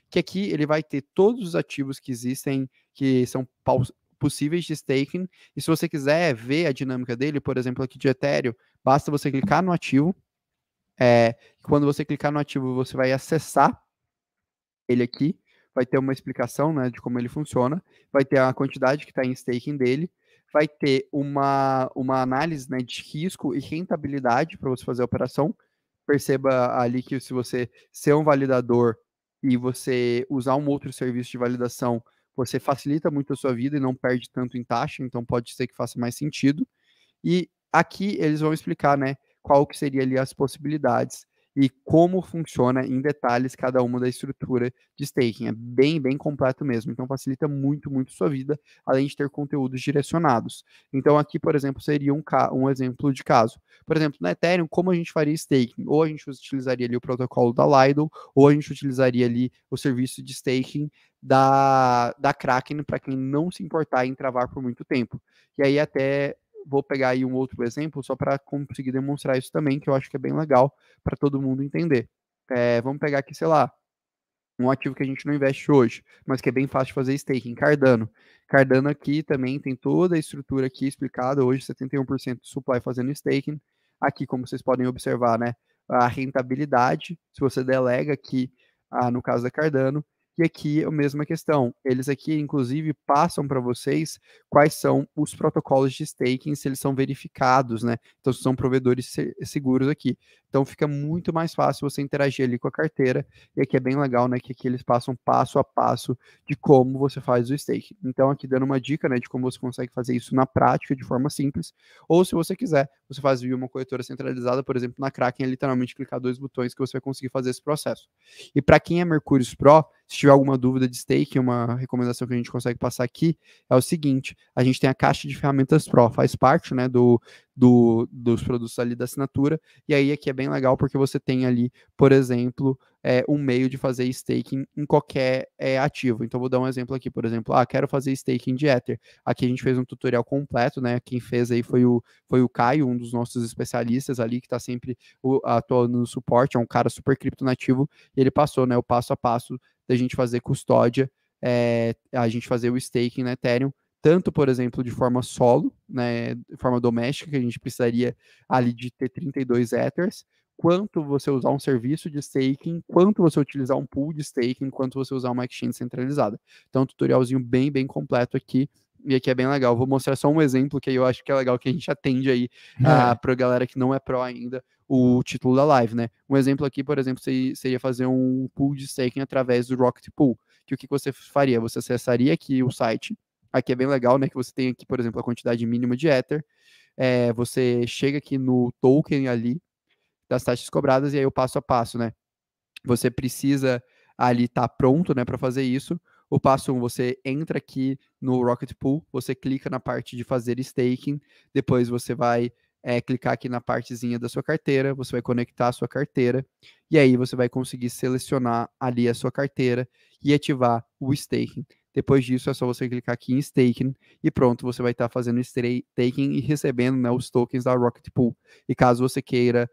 Speaker 2: que aqui ele vai ter todos os ativos que existem, que são possíveis de staking. E se você quiser ver a dinâmica dele, por exemplo, aqui de Ethereum, basta você clicar no ativo. Quando você clicar no ativo, você vai acessar ele aqui, vai ter uma explicação, né, de como ele funciona, vai ter a quantidade que está em staking dele, vai ter uma análise, né, de risco e rentabilidade para você fazer a operação. Perceba ali que se você ser um validador e você usar um outro serviço de validação, você facilita muito a sua vida e não perde tanto em taxa, então pode ser que faça mais sentido. E aqui eles vão explicar, né, qual que seria ali as possibilidades e como funciona em detalhes cada uma da estrutura de staking. É bem, bem completo mesmo. Então facilita muito, muito sua vida, além de ter conteúdos direcionados. Então aqui, por exemplo, seria um exemplo de caso. Por exemplo, no Ethereum, como a gente faria staking? Ou a gente utilizaria ali o protocolo da Lido, ou a gente utilizaria ali o serviço de staking da Kraken, para quem não se importar em travar por muito tempo. E aí até vou pegar aí um outro exemplo só para conseguir demonstrar isso também, que eu acho que é bem legal para todo mundo entender. Vamos pegar aqui, sei lá, um ativo que a gente não investe hoje, mas que é bem fácil de fazer staking, Cardano. Cardano aqui também tem toda a estrutura aqui explicada, hoje 71% de supply fazendo staking. Aqui, como vocês podem observar, né, a rentabilidade, se você delega aqui, no caso da Cardano, e aqui a mesma questão. Eles aqui, inclusive, passam para vocês quais são os protocolos de staking, se eles são verificados, né? Então, são provedores seguros aqui. Então, fica muito mais fácil você interagir ali com a carteira. E aqui é bem legal, né? Que aqui eles passam passo a passo de como você faz o staking. Então, aqui dando uma dica, né? De como você consegue fazer isso na prática, de forma simples. Ou, se você quiser, você faz via uma corretora centralizada, por exemplo, na Kraken, é literalmente clicar 2 botões que você vai conseguir fazer esse processo. E para quem é Mercúrios Pro, se tiver alguma dúvida de staking, uma recomendação que a gente consegue passar aqui é o seguinte: a gente tem a caixa de ferramentas Pro, faz parte, né, dos produtos ali da assinatura, e aí aqui é bem legal porque você tem ali, por exemplo, um meio de fazer staking em qualquer ativo. Então, vou dar um exemplo aqui, por exemplo, quero fazer staking de Ether. Aqui a gente fez um tutorial completo, né? Quem fez aí foi o Caio, um dos nossos especialistas ali, que está sempre atuando no suporte, é um cara super criptonativo, e ele passou, né, o passo a passo da gente fazer custódia, a gente fazer o staking na Ethereum, tanto, por exemplo, de forma solo, né, de forma doméstica, que a gente precisaria ali de ter 32 Ethers, quanto você usar um serviço de staking, quanto você utilizar um pool de staking, quanto você usar uma exchange centralizada. Então, um tutorialzinho bem, bem completo aqui, e aqui é bem legal. Vou mostrar só um exemplo que eu acho que é legal, que a gente atende aí para a galera que não é pró ainda, o título da live, né? Um exemplo aqui, por exemplo, seria fazer um pool de staking através do Rocket Pool, que o que você faria? Você acessaria aqui o site, aqui é bem legal, né, que você tem aqui, por exemplo, a quantidade mínima de Ether, você chega aqui no token ali, das taxas cobradas, e aí o passo a passo, né? Você precisa ali estar pronto, né, para fazer isso. O passo 1, você entra aqui no Rocket Pool, você clica na parte de fazer staking, depois você vai clicar aqui na partezinha da sua carteira, você vai conectar a sua carteira, e aí você vai conseguir selecionar ali a sua carteira e ativar o staking. Depois disso, é só você clicar aqui em staking e pronto, você vai estar fazendo staking e recebendo, né, os tokens da Rocket Pool. E caso você queira,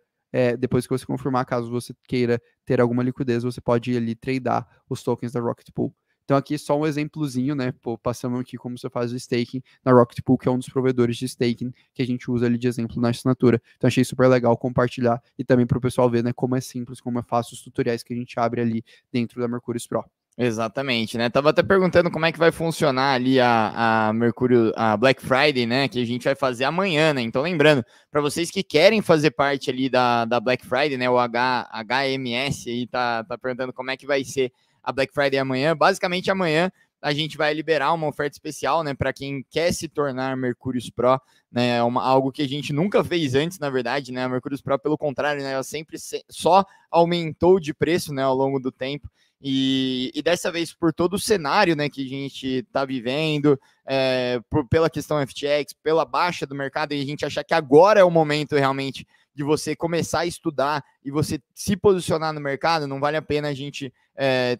Speaker 2: depois que você confirmar, caso você queira ter alguma liquidez, você pode ir ali tradear os tokens da Rocket Pool. Então aqui só um exemplozinho, né? Pô, passamos aqui como você faz o staking na Rocket Pool, que é um dos provedores de staking que a gente usa ali de exemplo na assinatura. Então achei super legal compartilhar e também para o pessoal ver, né, como é simples, como é fácil os tutoriais que a gente abre ali dentro da Mercúrio Pro.
Speaker 3: Exatamente, né? Tava até perguntando como é que vai funcionar ali a Mercúrio, a Black Friday, né? Que a gente vai fazer amanhã, né? Então, lembrando, para vocês que querem fazer parte ali da Black Friday, né? O HMS aí tá perguntando como é que vai ser a Black Friday amanhã. Basicamente, amanhã a gente vai liberar uma oferta especial, né? Para quem quer se tornar Mercúrios Pro, né? Algo que a gente nunca fez antes, na verdade, né? A Mercúrios Pro, pelo contrário, né? Ela sempre só aumentou de preço, né? Ao longo do tempo. E dessa vez, por todo o cenário, né, que a gente está vivendo, pela questão FTX, pela baixa do mercado, e a gente achar que agora é o momento realmente de você começar a estudar e você se posicionar no mercado, não vale a pena a gente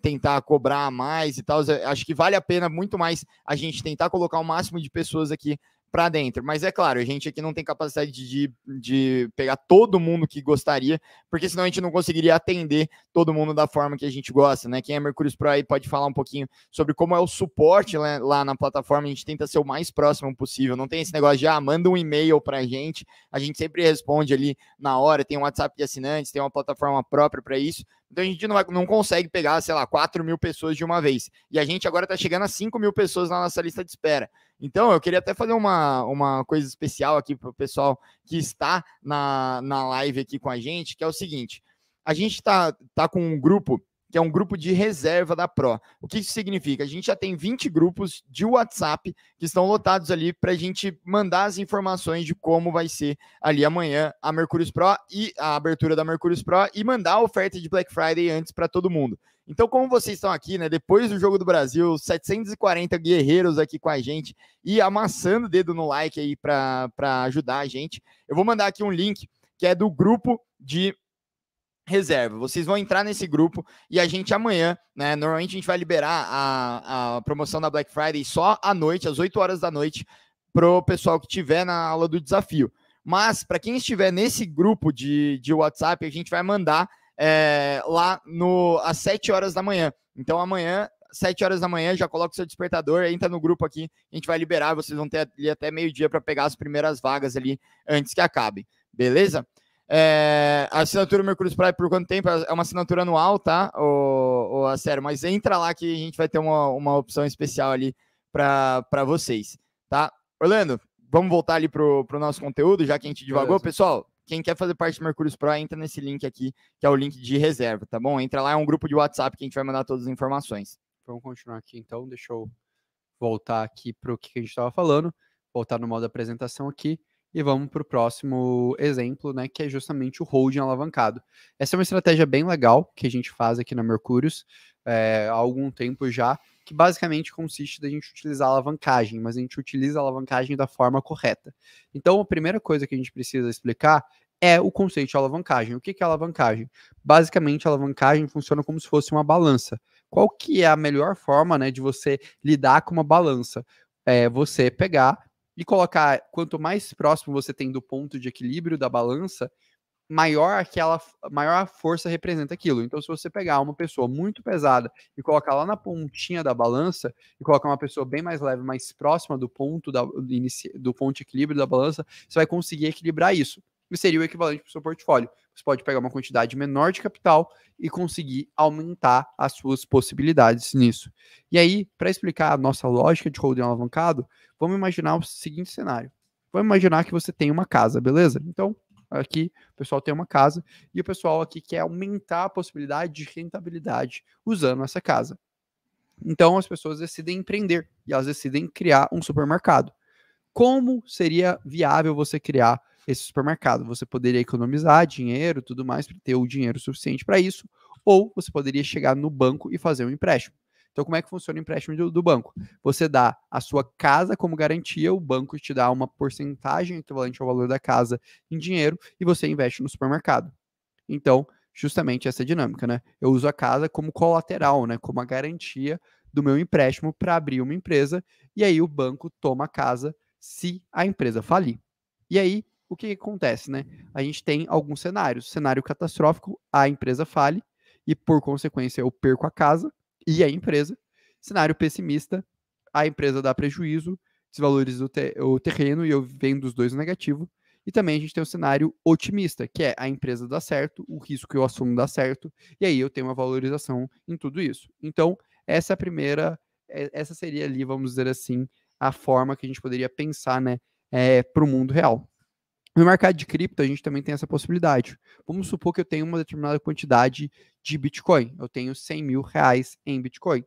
Speaker 3: tentar cobrar mais e tal. Acho que vale a pena muito mais a gente tentar colocar o máximo de pessoas aqui para dentro. Mas é claro, a gente aqui não tem capacidade de pegar todo mundo que gostaria, porque senão a gente não conseguiria atender todo mundo da forma que a gente gosta, né? Quem é Mercúrios Pro aí pode falar um pouquinho sobre como é o suporte lá na plataforma. A gente tenta ser o mais próximo possível, não tem esse negócio de manda um e-mail para a gente sempre responde ali na hora, tem um WhatsApp de assinantes, tem uma plataforma própria para isso. Então a gente não consegue pegar, sei lá, 4 mil pessoas de uma vez. E a gente agora está chegando a 5 mil pessoas na nossa lista de espera. Então eu queria até fazer uma coisa especial aqui para o pessoal que está na live aqui com a gente, que é o seguinte: a gente está com um grupo que é um grupo de reserva da Pro. O que isso significa? A gente já tem 20 grupos de WhatsApp que estão lotados ali para a gente mandar as informações de como vai ser ali amanhã a Mercúrios Pro e a abertura da Mercúrios Pro e mandar a oferta de Black Friday antes para todo mundo. Então, como vocês estão aqui, né, depois do Jogo do Brasil, 740 guerreiros aqui com a gente e amassando o dedo no like aí para ajudar a gente, eu vou mandar aqui um link que é do grupo de reserva. Vocês vão entrar nesse grupo e a gente amanhã, né, normalmente a gente vai liberar a promoção da Black Friday só à noite, às 8 horas da noite, pro pessoal que estiver na aula do desafio. Mas, para quem estiver nesse grupo de WhatsApp, a gente vai mandar lá às 7 horas da manhã. Então, amanhã, 7 horas da manhã, já coloca o seu despertador, entra no grupo aqui, a gente vai liberar, vocês vão ter ali até meio-dia para pegar as primeiras vagas ali antes que acabem. Beleza? A assinatura Mercúrios Pro por quanto tempo? É uma assinatura anual, tá? Sério, mas entra lá que a gente vai ter uma opção especial ali para vocês, tá? Orlando, vamos voltar ali pro nosso conteúdo, já que a gente divagou. Beleza. Pessoal, quem quer fazer parte do Mercúrios Pro, entra nesse link aqui, que é o link de reserva, tá bom? Entra lá, é um grupo de WhatsApp que a gente vai mandar todas as informações.
Speaker 2: Vamos continuar aqui, então. Deixa eu voltar aqui para o que a gente estava falando, voltar no modo apresentação aqui. E vamos para o próximo exemplo, né, que é justamente o holding alavancado. Essa é uma estratégia bem legal que a gente faz aqui na Mercúrios há algum tempo já, que basicamente consiste da gente utilizar a alavancagem, mas a gente utiliza a alavancagem da forma correta. Então, a primeira coisa que a gente precisa explicar é o conceito de alavancagem. O que é alavancagem? Basicamente, a alavancagem funciona como se fosse uma balança. Qual que é a melhor forma, né, de você lidar com uma balança? É você pegar e colocar, quanto mais próximo você tem do ponto de equilíbrio da balança, maior a força representa aquilo. Então, se você pegar uma pessoa muito pesada e colocar lá na pontinha da balança, e colocar uma pessoa bem mais leve, mais próxima do ponto do ponto de equilíbrio da balança, você vai conseguir equilibrar isso. E seria o equivalente para o seu portfólio. Você pode pegar uma quantidade menor de capital e conseguir aumentar as suas possibilidades nisso. E aí, para explicar a nossa lógica de holding alavancado, vamos imaginar o seguinte cenário. Vamos imaginar que você tem uma casa, beleza? Então, aqui o pessoal tem uma casa e o pessoal aqui quer aumentar a possibilidade de rentabilidade usando essa casa. Então, as pessoas decidem empreender e elas decidem criar um supermercado. Como seria viável você criar esse supermercado? Você poderia economizar dinheiro, tudo mais, para ter o dinheiro suficiente para isso, ou você poderia chegar no banco e fazer um empréstimo. Então, como é que funciona o empréstimo do banco? Você dá a sua casa como garantia, o banco te dá uma porcentagem equivalente ao valor da casa em dinheiro e você investe no supermercado. Então, justamente essa dinâmica, né? Eu uso a casa como colateral, né? Como a garantia do meu empréstimo para abrir uma empresa e aí o banco toma a casa se a empresa falir. E aí, o que acontece, né? A gente tem alguns cenários. Cenário catastrófico, a empresa fale e, por consequência, eu perco a casa e a empresa. Cenário pessimista, a empresa dá prejuízo, desvaloriza o terreno e eu vendo os dois no negativo. E também a gente tem o cenário otimista, que é a empresa dá certo, o risco que eu assumo dá certo, e aí eu tenho uma valorização em tudo isso. Então, essa é a primeira, essa seria ali, vamos dizer assim, a forma que a gente poderia pensar, né, para o mundo real. No mercado de cripto, a gente também tem essa possibilidade. Vamos supor que eu tenho uma determinada quantidade de Bitcoin. Eu tenho 100 mil reais em Bitcoin.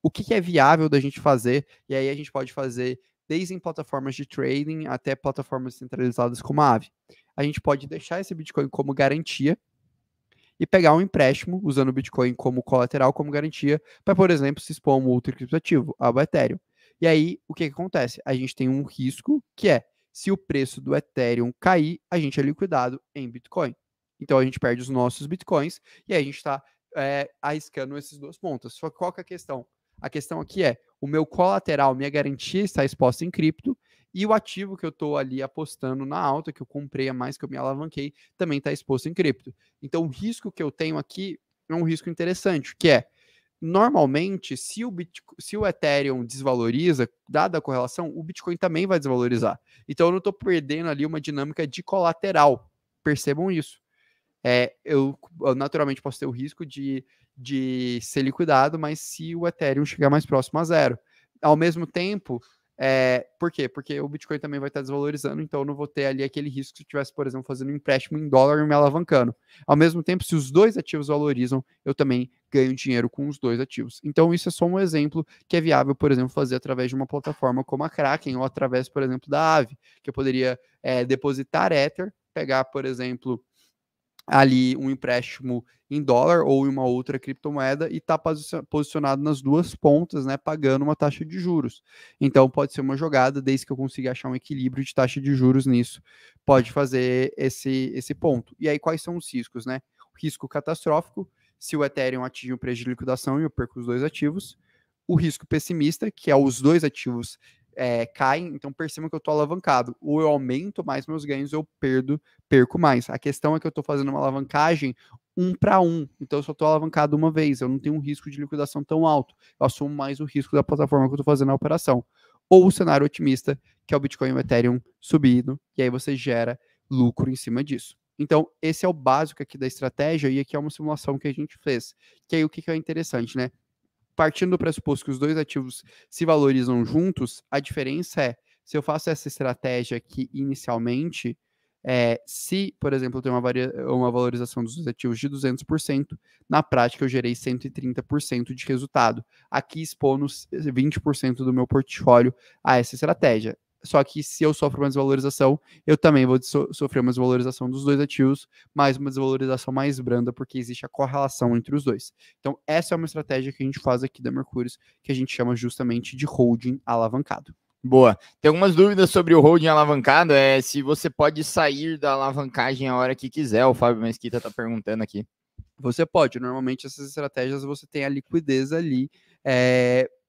Speaker 2: O que é viável da gente fazer? E aí a gente pode fazer desde em plataformas de trading até plataformas centralizadas como a Aave. A gente pode deixar esse Bitcoin como garantia e pegar um empréstimo usando o Bitcoin como colateral, como garantia, para, por exemplo, se expor a um outro criptoativo, ao Ethereum. E aí, o que acontece? A gente tem um risco que é, se o preço do Ethereum cair, a gente é liquidado em Bitcoin. Então, a gente perde os nossos Bitcoins e aí a gente está arriscando esses duas pontas. Só que qual que é a questão? A questão aqui é, o meu colateral, minha garantia está exposta em cripto, e o ativo que eu estou ali apostando na alta, que eu comprei a mais, que eu me alavanquei, também está exposto em cripto. Então, o risco que eu tenho aqui é um risco interessante, que é, normalmente, se o Ethereum desvaloriza, dada a correlação, o Bitcoin também vai desvalorizar. Então, eu não estou perdendo ali uma dinâmica de colateral. Percebam isso. Eu naturalmente posso ter o risco de ser liquidado, mas se o Ethereum chegar mais próximo a zero. Ao mesmo tempo, por quê? Porque o Bitcoin também vai estar desvalorizando, então eu não vou ter ali aquele risco se eu estivesse, por exemplo, fazendo um empréstimo em dólar e me alavancando. Ao mesmo tempo, se os dois ativos valorizam, eu também ganho dinheiro com os dois ativos. Então, isso é só um exemplo que é viável, por exemplo, fazer através de uma plataforma como a Kraken ou através, por exemplo, da Aave, que eu poderia depositar Ether, pegar, por exemplo, ali um empréstimo em dólar ou em uma outra criptomoeda e está posicionado nas duas pontas, né, pagando uma taxa de juros. Então pode ser uma jogada, desde que eu consiga achar um equilíbrio de taxa de juros nisso, pode fazer esse ponto. E aí quais são os riscos, né? O risco catastrófico, se o Ethereum atinge o preço de liquidação e eu perco os dois ativos. O risco pessimista, que é os dois ativos caem, então percebam que eu estou alavancado. Ou eu aumento mais meus ganhos, ou eu perco mais. A questão é que eu estou fazendo uma alavancagem 1 para 1. Então eu só estou alavancado uma vez. Eu não tenho um risco de liquidação tão alto. Eu assumo mais o risco da plataforma que eu estou fazendo a operação. Ou o cenário otimista, que é o Bitcoin e o Ethereum subindo, e aí você gera lucro em cima disso. Então, esse é o básico aqui da estratégia, e aqui é uma simulação que a gente fez. Que aí o que é interessante, né? Partindo do pressuposto que os dois ativos se valorizam juntos, a diferença é, se eu faço essa estratégia aqui inicialmente, se, por exemplo, eu tenho uma valorização dos dois ativos de 200%, na prática eu gerei 130% de resultado. Aqui expondo 20% do meu portfólio a essa estratégia. Só que se eu sofro uma desvalorização, eu também vou sofrer uma desvalorização dos dois ativos, mas uma desvalorização mais branda, porque existe a correlação entre os dois. Então, essa é uma estratégia que a gente faz aqui da Mercúrios, que a gente chama justamente de holding alavancado.
Speaker 3: Boa. Tem algumas dúvidas sobre o holding alavancado, se você pode sair da alavancagem a hora que quiser, o Fábio Mesquita está perguntando aqui.
Speaker 2: Você pode, normalmente essas estratégias você tem a liquidez ali,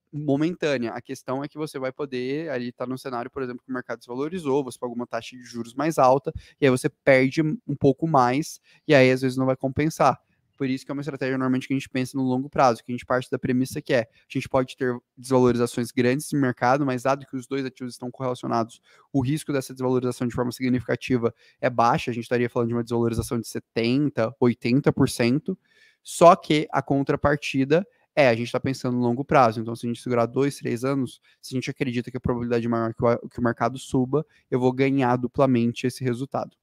Speaker 2: momentânea. A questão é que você vai poder, ali tá no cenário, por exemplo, que o mercado desvalorizou, você paga uma taxa de juros mais alta, e aí você perde um pouco mais, e aí às vezes não vai compensar. Por isso que é uma estratégia normalmente que a gente pensa no longo prazo, que a gente parte da premissa que a gente pode ter desvalorizações grandes no mercado, mas dado que os dois ativos estão correlacionados, o risco dessa desvalorização de forma significativa é baixo, a gente estaria falando de uma desvalorização de 70%, 80%, só que a contrapartida a gente está pensando no longo prazo. Então, se a gente segurar 2, 3 anos, se a gente acredita que a probabilidade é maior que o mercado suba, eu vou ganhar duplamente esse resultado.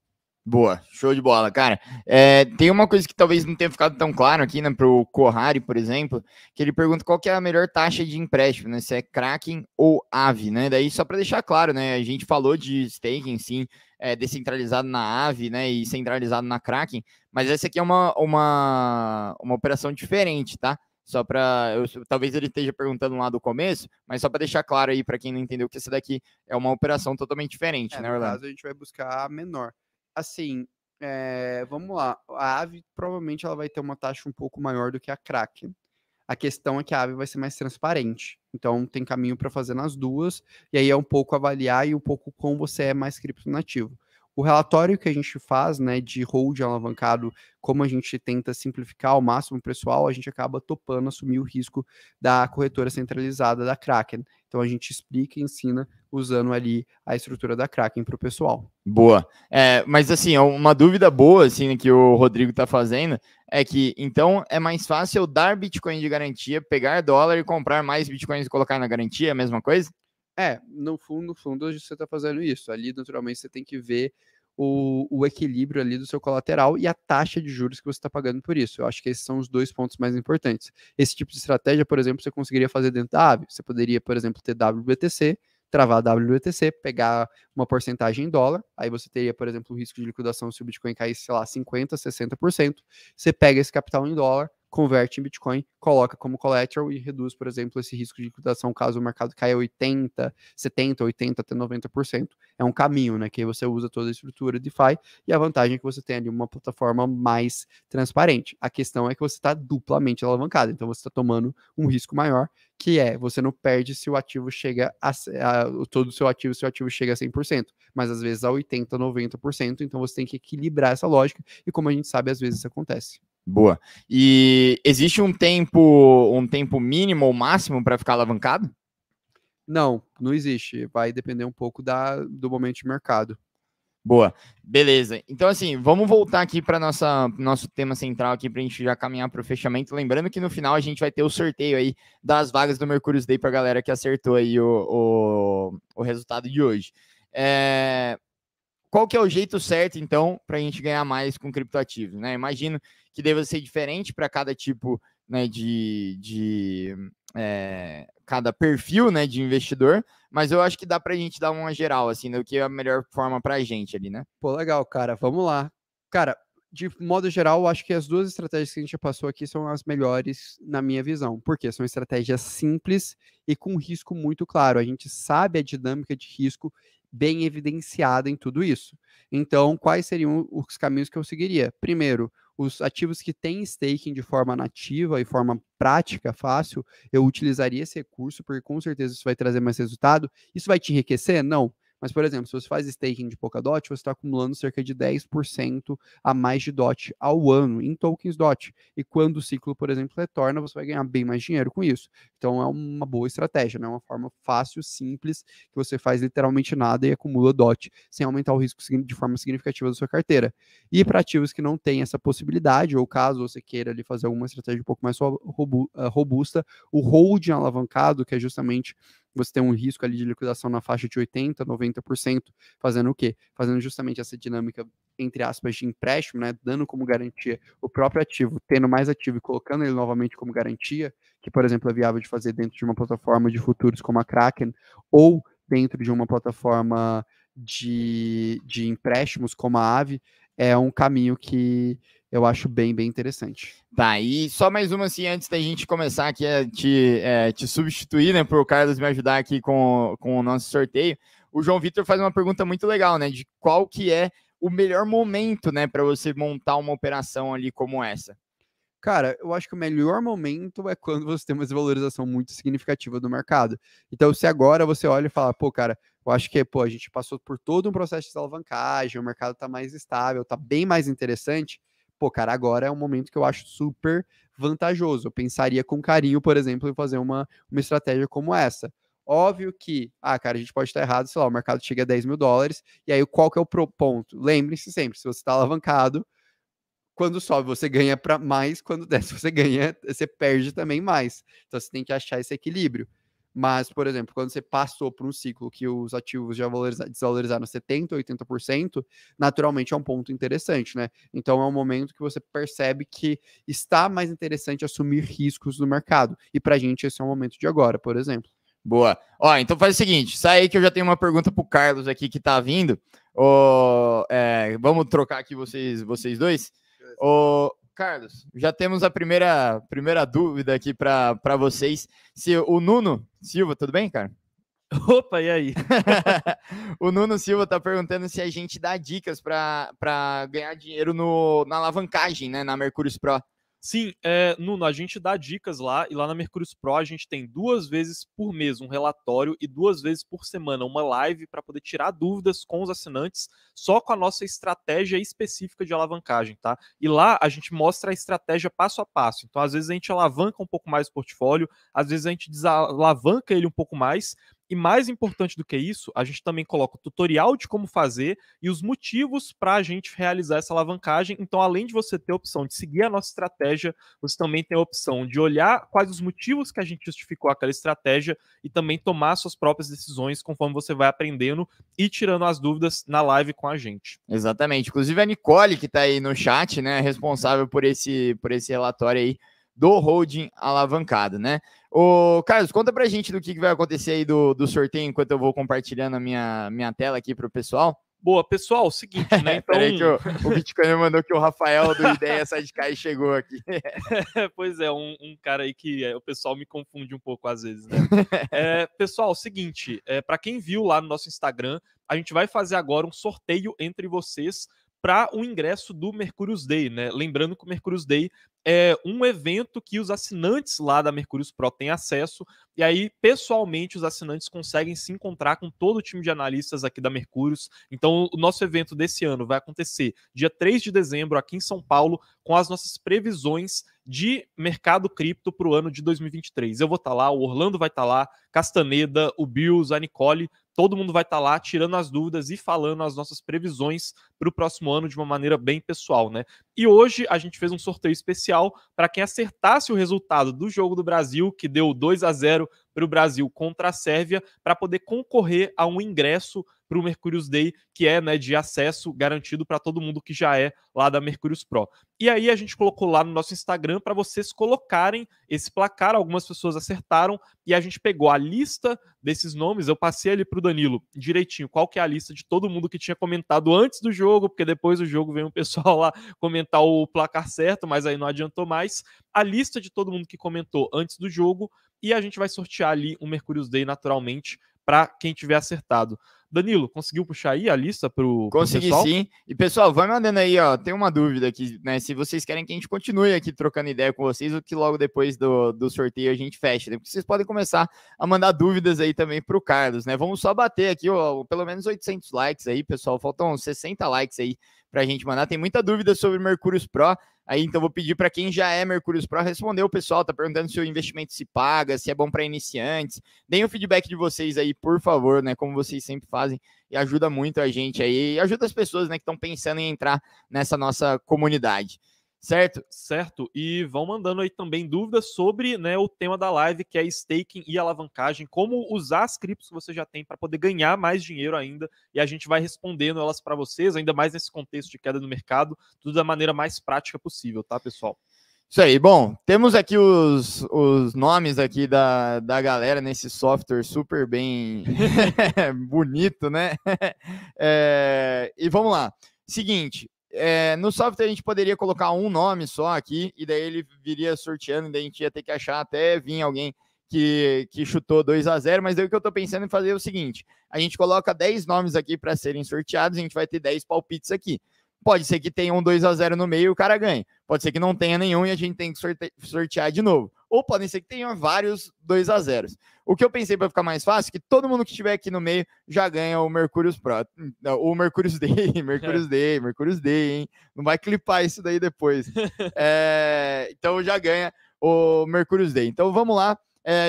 Speaker 3: Boa, show de bola, cara. Tem uma coisa que talvez não tenha ficado tão claro aqui, né, para o Corrari, por exemplo, que ele pergunta qual que é a melhor taxa de empréstimo, né, se é Kraken ou Aave, né, daí só para deixar claro, né, a gente falou de staking, sim, descentralizado na Aave, né, e centralizado na Kraken, mas essa aqui é uma operação diferente, tá? Só para, talvez ele esteja perguntando lá do começo, mas só para deixar claro aí para quem não entendeu que essa daqui é uma operação totalmente diferente, né, Orlando?
Speaker 2: No caso, a gente vai buscar a menor. Assim, vamos lá, a Aave provavelmente ela vai ter uma taxa um pouco maior do que a Kraken. A questão é que a Aave vai ser mais transparente, então tem caminho para fazer nas duas, e aí é um pouco avaliar e um pouco como você é mais criptonativo. O relatório que a gente faz, né, de hold alavancado, como a gente tenta simplificar ao máximo o pessoal, a gente acaba topando assumir o risco da corretora centralizada da Kraken. Então a gente explica e ensina usando ali a estrutura da Kraken para o pessoal.
Speaker 3: Boa. Mas assim, uma dúvida boa assim, que o Rodrigo está fazendo é que, então, é mais fácil eu dar Bitcoin de garantia, pegar dólar e comprar mais Bitcoins e colocar na garantia, é a mesma coisa?
Speaker 2: No fundo, você está fazendo isso. Ali, naturalmente, você tem que ver o equilíbrio ali do seu colateral e a taxa de juros que você está pagando por isso. Eu acho que esses são os dois pontos mais importantes. Esse tipo de estratégia, por exemplo, você conseguiria fazer dentro da Aave. Você poderia, por exemplo, ter WBTC, travar WBTC, pegar uma porcentagem em dólar, aí você teria, por exemplo, o risco de liquidação se o Bitcoin caísse, sei lá, 50%, 60%, você pega esse capital em dólar, converte em Bitcoin, coloca como collateral e reduz, por exemplo, esse risco de liquidação caso o mercado caia 80, 70, 80 até 90%. É um caminho, né, que aí você usa toda a estrutura de DeFi e a vantagem é que você tem ali uma plataforma mais transparente. A questão é que você está duplamente alavancado, então você está tomando um risco maior, que é, você não perde se o ativo chega todo o seu ativo chega a 100%, mas às vezes a 80, 90%, então você tem que equilibrar essa lógica, e como a gente sabe, às vezes isso acontece.
Speaker 3: Boa. E existe um tempo mínimo ou máximo para ficar alavancado?
Speaker 2: Não existe. Vai depender um pouco do momento de mercado.
Speaker 3: Boa, beleza. Então, assim, vamos voltar aqui para nosso tema central aqui para a gente já caminhar para o fechamento. Lembrando que no final a gente vai ter o sorteio aí das vagas do Mercúrios Day para a galera que acertou aí o resultado de hoje. Qual que é o jeito certo, então, para a gente ganhar mais com criptoativos, né? Imagino que deva ser diferente para cada tipo, né, cada perfil, né, de investidor, mas eu acho que dá para a gente dar uma geral, assim, do que é a melhor forma para a gente ali, né?
Speaker 2: Pô, legal, cara. Vamos lá. Cara, de modo geral, eu acho que as duas estratégias que a gente já passou aqui são as melhores na minha visão. Porque são estratégias simples e com risco muito claro. A gente sabe a dinâmica de risco bem evidenciada em tudo isso. Então, quais seriam os caminhos que eu seguiria? Primeiro, os ativos que têm staking de forma nativa e forma prática, fácil, eu utilizaria esse recurso, porque com certeza isso vai trazer mais resultado. Isso vai te enriquecer? Não. Mas, por exemplo, se você faz staking de Polkadot, você está acumulando cerca de 10% a mais de DOT ao ano em tokens DOT. E quando o ciclo, por exemplo, retorna, você vai ganhar bem mais dinheiro com isso. Então é uma boa estratégia, né? Uma forma fácil, simples, que você faz literalmente nada e acumula DOT, sem aumentar o risco de forma significativa da sua carteira. E para ativos que não têm essa possibilidade, ou caso você queira ali fazer alguma estratégia um pouco mais robusta, o holding alavancado, que é justamente você tem um risco ali de liquidação na faixa de 80%, 90%, fazendo o quê? Fazendo justamente essa dinâmica, entre aspas, de empréstimo, né? Dando como garantia o próprio ativo, tendo mais ativo e colocando ele novamente como garantia, que, por exemplo, é viável de fazer dentro de uma plataforma de futuros como a Kraken, ou dentro de uma plataforma de empréstimos como a Aave, é um caminho que eu acho bem interessante.
Speaker 3: Tá, e só mais uma assim, antes da gente começar aqui a te substituir, né, para o Carlos me ajudar aqui com o nosso sorteio, o João Vitor faz uma pergunta muito legal, né, de qual que é o melhor momento, né, para você montar uma operação ali como essa.
Speaker 2: Cara, eu acho que o melhor momento é quando você tem uma desvalorização muito significativa do mercado. Então, se agora você olha e fala, pô, cara, eu acho que a gente passou por todo um processo de alavancagem, o mercado tá mais estável, tá bem mais interessante, pô, cara, agora é um momento que eu acho super vantajoso. Eu pensaria com carinho, por exemplo, em fazer uma estratégia como essa. Óbvio que, cara, a gente pode estar errado, sei lá, o mercado chega a 10 mil dólares, e aí qual que é o ponto? Lembre-se sempre, se você está alavancado, quando sobe você ganha para mais, quando desce você perde também mais. Então você tem que achar esse equilíbrio. Mas, por exemplo, quando você passou por um ciclo que os ativos já desvalorizaram 70%, 80%, naturalmente é um ponto interessante, né? Então é um momento que você percebe que está mais interessante assumir riscos no mercado. E pra gente esse é o momento de agora, por exemplo.
Speaker 3: Boa. Ó, então faz o seguinte, sai aí que eu já tenho uma pergunta pro Carlos aqui que tá vindo. Vamos trocar aqui vocês dois? Carlos, já temos a primeira dúvida aqui para vocês. Se o Nuno Silva, tudo bem, cara?
Speaker 4: Opa, e aí?
Speaker 3: O Nuno Silva tá perguntando se a gente dá dicas para ganhar dinheiro na alavancagem, né, na Mercúrios Pro.
Speaker 4: Sim, Nuno, a gente dá dicas lá, e lá na Mercúrios Pro a gente tem 2 vezes por mês um relatório e 2 vezes por semana uma live para poder tirar dúvidas com os assinantes, só com a nossa estratégia específica de alavancagem, tá? E lá a gente mostra a estratégia passo a passo. Então, às vezes a gente alavanca um pouco mais o portfólio, às vezes a gente desalavanca ele um pouco mais, e mais importante do que isso, a gente também coloca o tutorial de como fazer e os motivos para a gente realizar essa alavancagem. Então, além de você ter a opção de seguir a nossa estratégia, você também tem a opção de olhar quais os motivos que a gente justificou aquela estratégia e também tomar suas próprias decisões conforme você vai aprendendo e tirando as dúvidas na live com a gente.
Speaker 3: Exatamente. Inclusive a Nicole, que está aí no chat, né, responsável por esse relatório aí do holding alavancado, né? Ô, Carlos, conta pra gente do que vai acontecer aí do sorteio enquanto eu vou compartilhando a minha tela aqui pro pessoal.
Speaker 4: Boa, pessoal, seguinte, né? Então...
Speaker 3: Peraí que o Bitcoin mandou que o Rafael do Ideia Sidecar chegou aqui.
Speaker 4: Pois é, um cara aí que o pessoal me confunde um pouco às vezes, né? Pessoal, seguinte, para quem viu lá no nosso Instagram, a gente vai fazer agora um sorteio entre vocês para o ingresso do Mercúrios Day, né? Lembrando que o Mercúrios Day é um evento que os assinantes lá da Mercúrios Pro têm acesso, e aí, pessoalmente, os assinantes conseguem se encontrar com todo o time de analistas aqui da Mercúrios. Então, o nosso evento desse ano vai acontecer dia 3 de dezembro, aqui em São Paulo, com as nossas previsões de mercado cripto para o ano de 2023. Eu vou estar lá, o Orlando vai estar lá, Castaneda, o Bills, a Nicole, todo mundo vai estar lá tirando as dúvidas e falando as nossas previsões para o próximo ano de uma maneira bem pessoal, né? E hoje a gente fez um sorteio especial para quem acertasse o resultado do jogo do Brasil, que deu 2-0 para o Brasil contra a Sérvia, para poder concorrer a um ingresso para o Mercúrios Day, que é, né, de acesso garantido para todo mundo que já é lá da Mercúrios Pro. E aí a gente colocou lá no nosso Instagram para vocês colocarem esse placar, algumas pessoas acertaram, e a gente pegou a lista desses nomes, eu passei ali para o Danilo direitinho, qual que é a lista de todo mundo que tinha comentado antes do jogo, porque depois do jogo veio um pessoal lá comentar o placar certo, mas aí não adiantou mais, a lista de todo mundo que comentou antes do jogo, e a gente vai sortear ali um Mercúrios Day naturalmente para quem tiver acertado. Danilo, conseguiu puxar aí a lista pro
Speaker 3: Consegui,
Speaker 4: pessoal?
Speaker 3: sim. E pessoal, vai mandando aí, ó, tem uma dúvida aqui, né, se vocês querem que a gente continue aqui trocando ideia com vocês, ou que logo depois do sorteio a gente feche, né? Porque vocês podem começar a mandar dúvidas aí também pro Carlos, né? Vamos só bater aqui, ó, pelo menos 800 likes aí, pessoal, faltam 60 likes aí pra gente mandar, tem muita dúvida sobre Mercúrios Pro, aí então vou pedir para quem já é Mercúrios Pro responder. O pessoal tá perguntando se o investimento se paga, se é bom para iniciantes. Deem o feedback de vocês aí, por favor, né? Como vocês sempre fazem, e ajuda muito a gente aí, e ajuda as pessoas, né, que estão pensando em entrar nessa nossa comunidade. Certo?
Speaker 4: Certo. E vão mandando aí também dúvidas sobre, né, o tema da live, que é staking e alavancagem, como usar as criptos que você já tem para poder ganhar mais dinheiro ainda, e a gente vai respondendo elas para vocês, ainda mais nesse contexto de queda no mercado, tudo da maneira mais prática possível, tá, pessoal?
Speaker 3: Isso aí, bom, temos aqui os nomes aqui da galera nesse software super bem bonito, né? E vamos lá. Seguinte, no software a gente poderia colocar um nome só aqui, e daí ele viria sorteando, e daí a gente ia ter que achar até vir alguém que chutou 2-0, mas daí o que eu tô pensando em fazer é o seguinte, a gente coloca 10 nomes aqui para serem sorteados, a gente vai ter 10 palpites aqui. Pode ser que tenha um 2-0 no meio e o cara ganhe. Pode ser que não tenha nenhum e a gente tem que sortear de novo. Ou podem ser que tenha vários 2-0. O que eu pensei para ficar mais fácil é que todo mundo que estiver aqui no meio já ganha o Mercúrios Pro. O Mercúrios Day, Mercúrios Day, hein? Não vai clipar isso daí depois. Então já ganha o Mercúrios Day. Então vamos lá.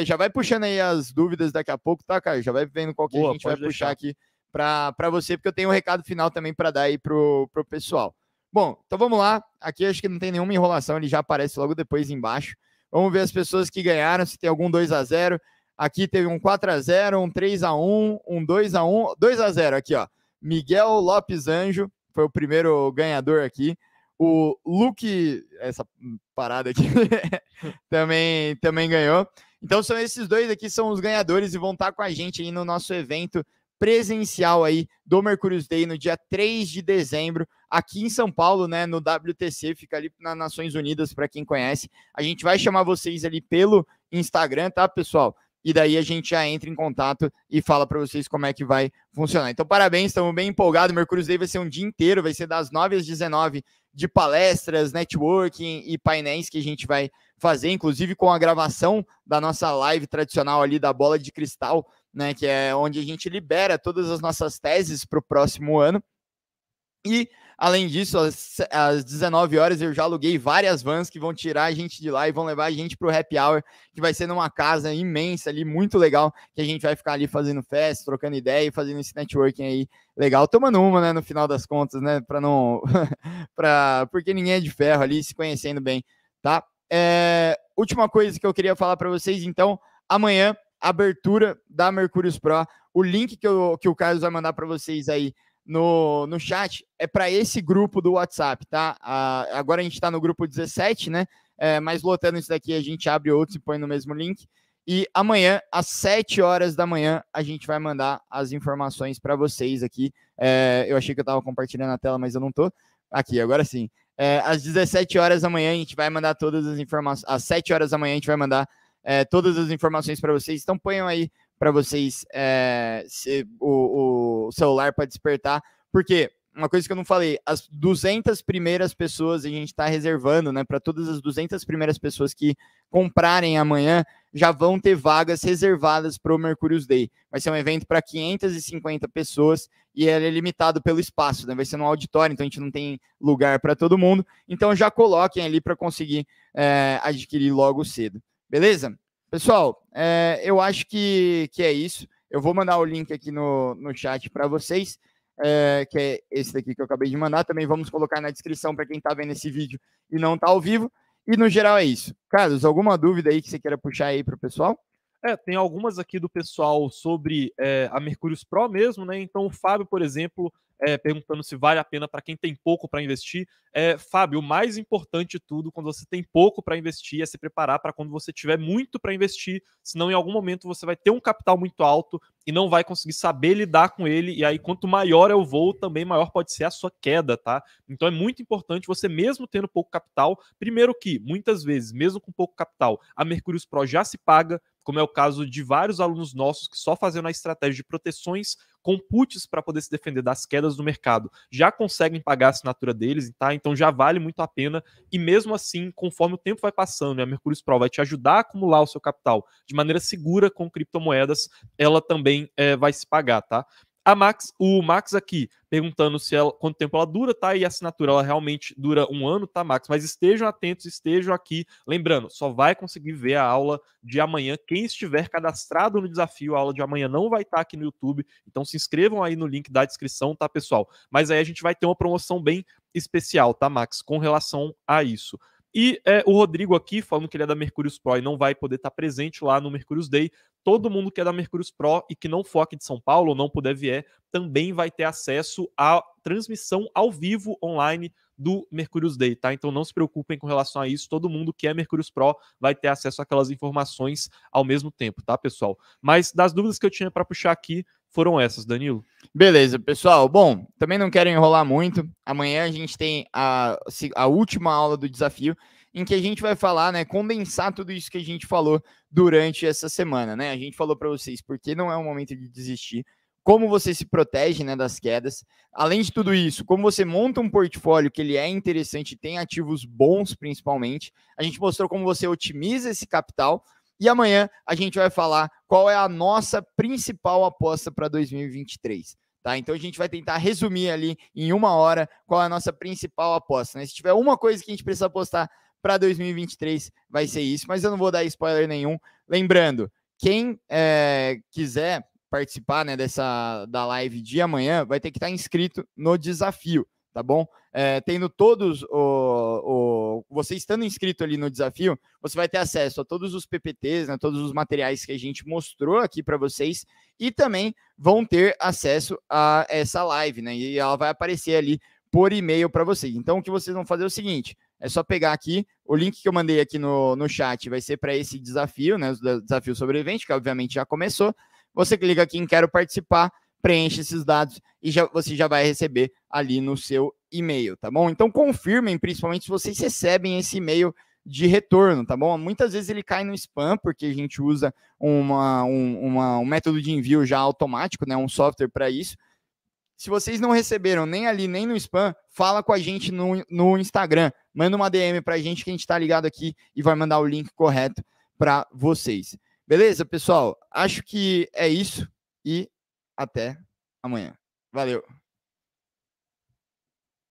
Speaker 3: Já vai puxando aí as dúvidas daqui a pouco, tá, cara? Já vai vendo qual que a gente vai puxar aqui para você, porque eu tenho um recado final também para dar aí pro pessoal. Bom, então vamos lá. Aqui acho que não tem nenhuma enrolação, ele já aparece logo depois embaixo. Vamos ver as pessoas que ganharam, se tem algum 2-0. Aqui teve um 4-0, um 3-1, um 2-1, 2-0 aqui, ó. Miguel Lopes Anjo foi o primeiro ganhador aqui. O Luke, essa parada aqui, também ganhou. Então são esses dois aqui, são os ganhadores e vão estar com a gente aí no nosso evento presencial aí do Mercúrios Day no dia 3 de dezembro, aqui em São Paulo, né, no WTC, fica ali nas Nações Unidas, para quem conhece. A gente vai chamar vocês ali pelo Instagram, tá, pessoal? e daí a gente já entra em contato e fala para vocês como é que vai funcionar. Então, parabéns, estamos bem empolgados. Mercúrio Day vai ser um dia inteiro, vai ser das 9 às 19 de palestras, networking e painéis que a gente vai fazer, inclusive com a gravação da nossa live tradicional ali da Bola de Cristal, né, que é onde a gente libera todas as nossas teses para o próximo ano. E, além disso, às 19 horas eu já aluguei várias vans que vão tirar a gente de lá e vão levar a gente para o Happy Hour, que vai ser numa casa imensa ali, muito legal, que a gente vai ficar ali fazendo festa, trocando ideia e fazendo esse networking aí legal, tomando uma, né, no final das contas, né, para não... porque ninguém é de ferro ali, se conhecendo bem, tá? Última coisa que eu queria falar para vocês, então, amanhã, abertura da Mercúrios Pro, o link que o Carlos vai mandar para vocês aí no chat é para esse grupo do WhatsApp, tá? Agora a gente está no grupo 17, né? Mas lotando isso daqui, a gente abre outros e põe no mesmo link. E amanhã, às 7 horas da manhã, a gente vai mandar as informações para vocês aqui. Eu achei que eu estava compartilhando a tela, mas eu não tô. Aqui, agora sim. Às 17 horas da manhã, a gente vai mandar todas as informações. Às 7 horas da manhã, a gente vai mandar todas as informações para vocês. Então, ponham aí para vocês o celular para despertar. Porque, uma coisa que eu não falei, as 200 primeiras pessoas a gente está reservando, né? Para todas as 200 primeiras pessoas que comprarem amanhã, já vão ter vagas reservadas para o Mercúrios Day. Vai ser um evento para 550 pessoas e ele é limitado pelo espaço, né? Vai ser no auditório, então a gente não tem lugar para todo mundo. Então já coloquem ali para conseguir adquirir logo cedo. Beleza? Pessoal, eu acho que é isso. Eu vou mandar o link aqui no chat para vocês, que é esse daqui que eu acabei de mandar. Também vamos colocar na descrição para quem está vendo esse vídeo e não está ao vivo. E no geral é isso. Carlos, alguma dúvida aí que você queira puxar aí para o pessoal?
Speaker 4: Tem algumas aqui do pessoal sobre a Mercúrios Pro mesmo, né? Então o Fábio, por exemplo, perguntando se vale a pena para quem tem pouco para investir. Fábio, o mais importante de tudo, quando você tem pouco para investir, é se preparar para quando você tiver muito para investir, senão em algum momento você vai ter um capital muito alto e não vai conseguir saber lidar com ele, e aí quanto maior é o voo, também maior pode ser a sua queda, tá? Então é muito importante você, mesmo tendo pouco capital, primeiro que, muitas vezes, mesmo com pouco capital, a Mercúrios Pro já se paga, como é o caso de vários alunos nossos que só fazendo a estratégia de proteções com puts para poder se defender das quedas do mercado, já conseguem pagar a assinatura deles, tá? Então já vale muito a pena, e mesmo assim, conforme o tempo vai passando, a Mercúrios Pro vai te ajudar a acumular o seu capital de maneira segura com criptomoedas, ela também vai se pagar, tá? O Max aqui, perguntando quanto tempo ela dura, tá? E a assinatura, ela realmente dura 1 ano, tá, Max? Mas estejam atentos, estejam aqui. Lembrando, só vai conseguir ver a aula de amanhã quem estiver cadastrado no desafio. A aula de amanhã não vai estar aqui no YouTube, então se inscrevam aí no link da descrição, tá, pessoal? Mas aí a gente vai ter uma promoção bem especial, tá, Max? Com relação a isso. E o Rodrigo aqui, falando que ele é da Mercúrios Pro e não vai poder estar presente lá no Mercúrios Day. Todo mundo que é da Mercúrios Pro e que não for aqui de São Paulo ou não puder vir, também vai ter acesso à transmissão ao vivo online do Mercúrios Day, tá? Então não se preocupem com relação a isso. Todo mundo que é Mercúrios Pro vai ter acesso àquelas informações ao mesmo tempo, tá, pessoal? Mas das dúvidas que eu tinha para puxar aqui, foram essas, Danilo.
Speaker 3: Beleza, pessoal. Bom, também não quero enrolar muito. Amanhã a gente tem a última aula do desafio, em que a gente vai falar, né, condensar tudo isso que a gente falou durante essa semana, né? A gente falou para vocês porque não é o momento de desistir, como você se protege, né, das quedas. Além de tudo isso, como você monta um portfólio que ele é interessante, tem ativos bons principalmente. A gente mostrou como você otimiza esse capital. E amanhã a gente vai falar qual é a nossa principal aposta para 2023, tá? Então a gente vai tentar resumir ali em 1 hora qual é a nossa principal aposta, né? Se tiver uma coisa que a gente precisa apostar para 2023, vai ser isso, mas eu não vou dar spoiler nenhum. Lembrando, quem quiser participar, né, da live de amanhã, vai ter que estar inscrito no desafio, tá bom? Tendo todos você estando inscrito ali no desafio, você vai ter acesso a todos os PPTs, né, todos os materiais que a gente mostrou aqui para vocês, e também vão ter acesso a essa live, né? E ela vai aparecer ali por e-mail para vocês. Então, o que vocês vão fazer é o seguinte: é só pegar aqui, o link que eu mandei aqui no chat vai ser para esse desafio, né? O desafio sobrevivente, que obviamente já começou. Você clica aqui em Quero Participar, preenche esses dados e você já vai receber ali no seu e-mail, tá bom? Então confirmem, principalmente se vocês recebem esse e-mail de retorno, tá bom? Muitas vezes ele cai no spam, porque a gente usa um método de envio já automático, né? Um software para isso. Se vocês não receberam nem ali, nem no spam, fala com a gente no Instagram. Manda uma DM pra gente que a gente tá ligado aqui e vai mandar o link correto para vocês. Beleza, pessoal? Acho que é isso e até amanhã. Valeu!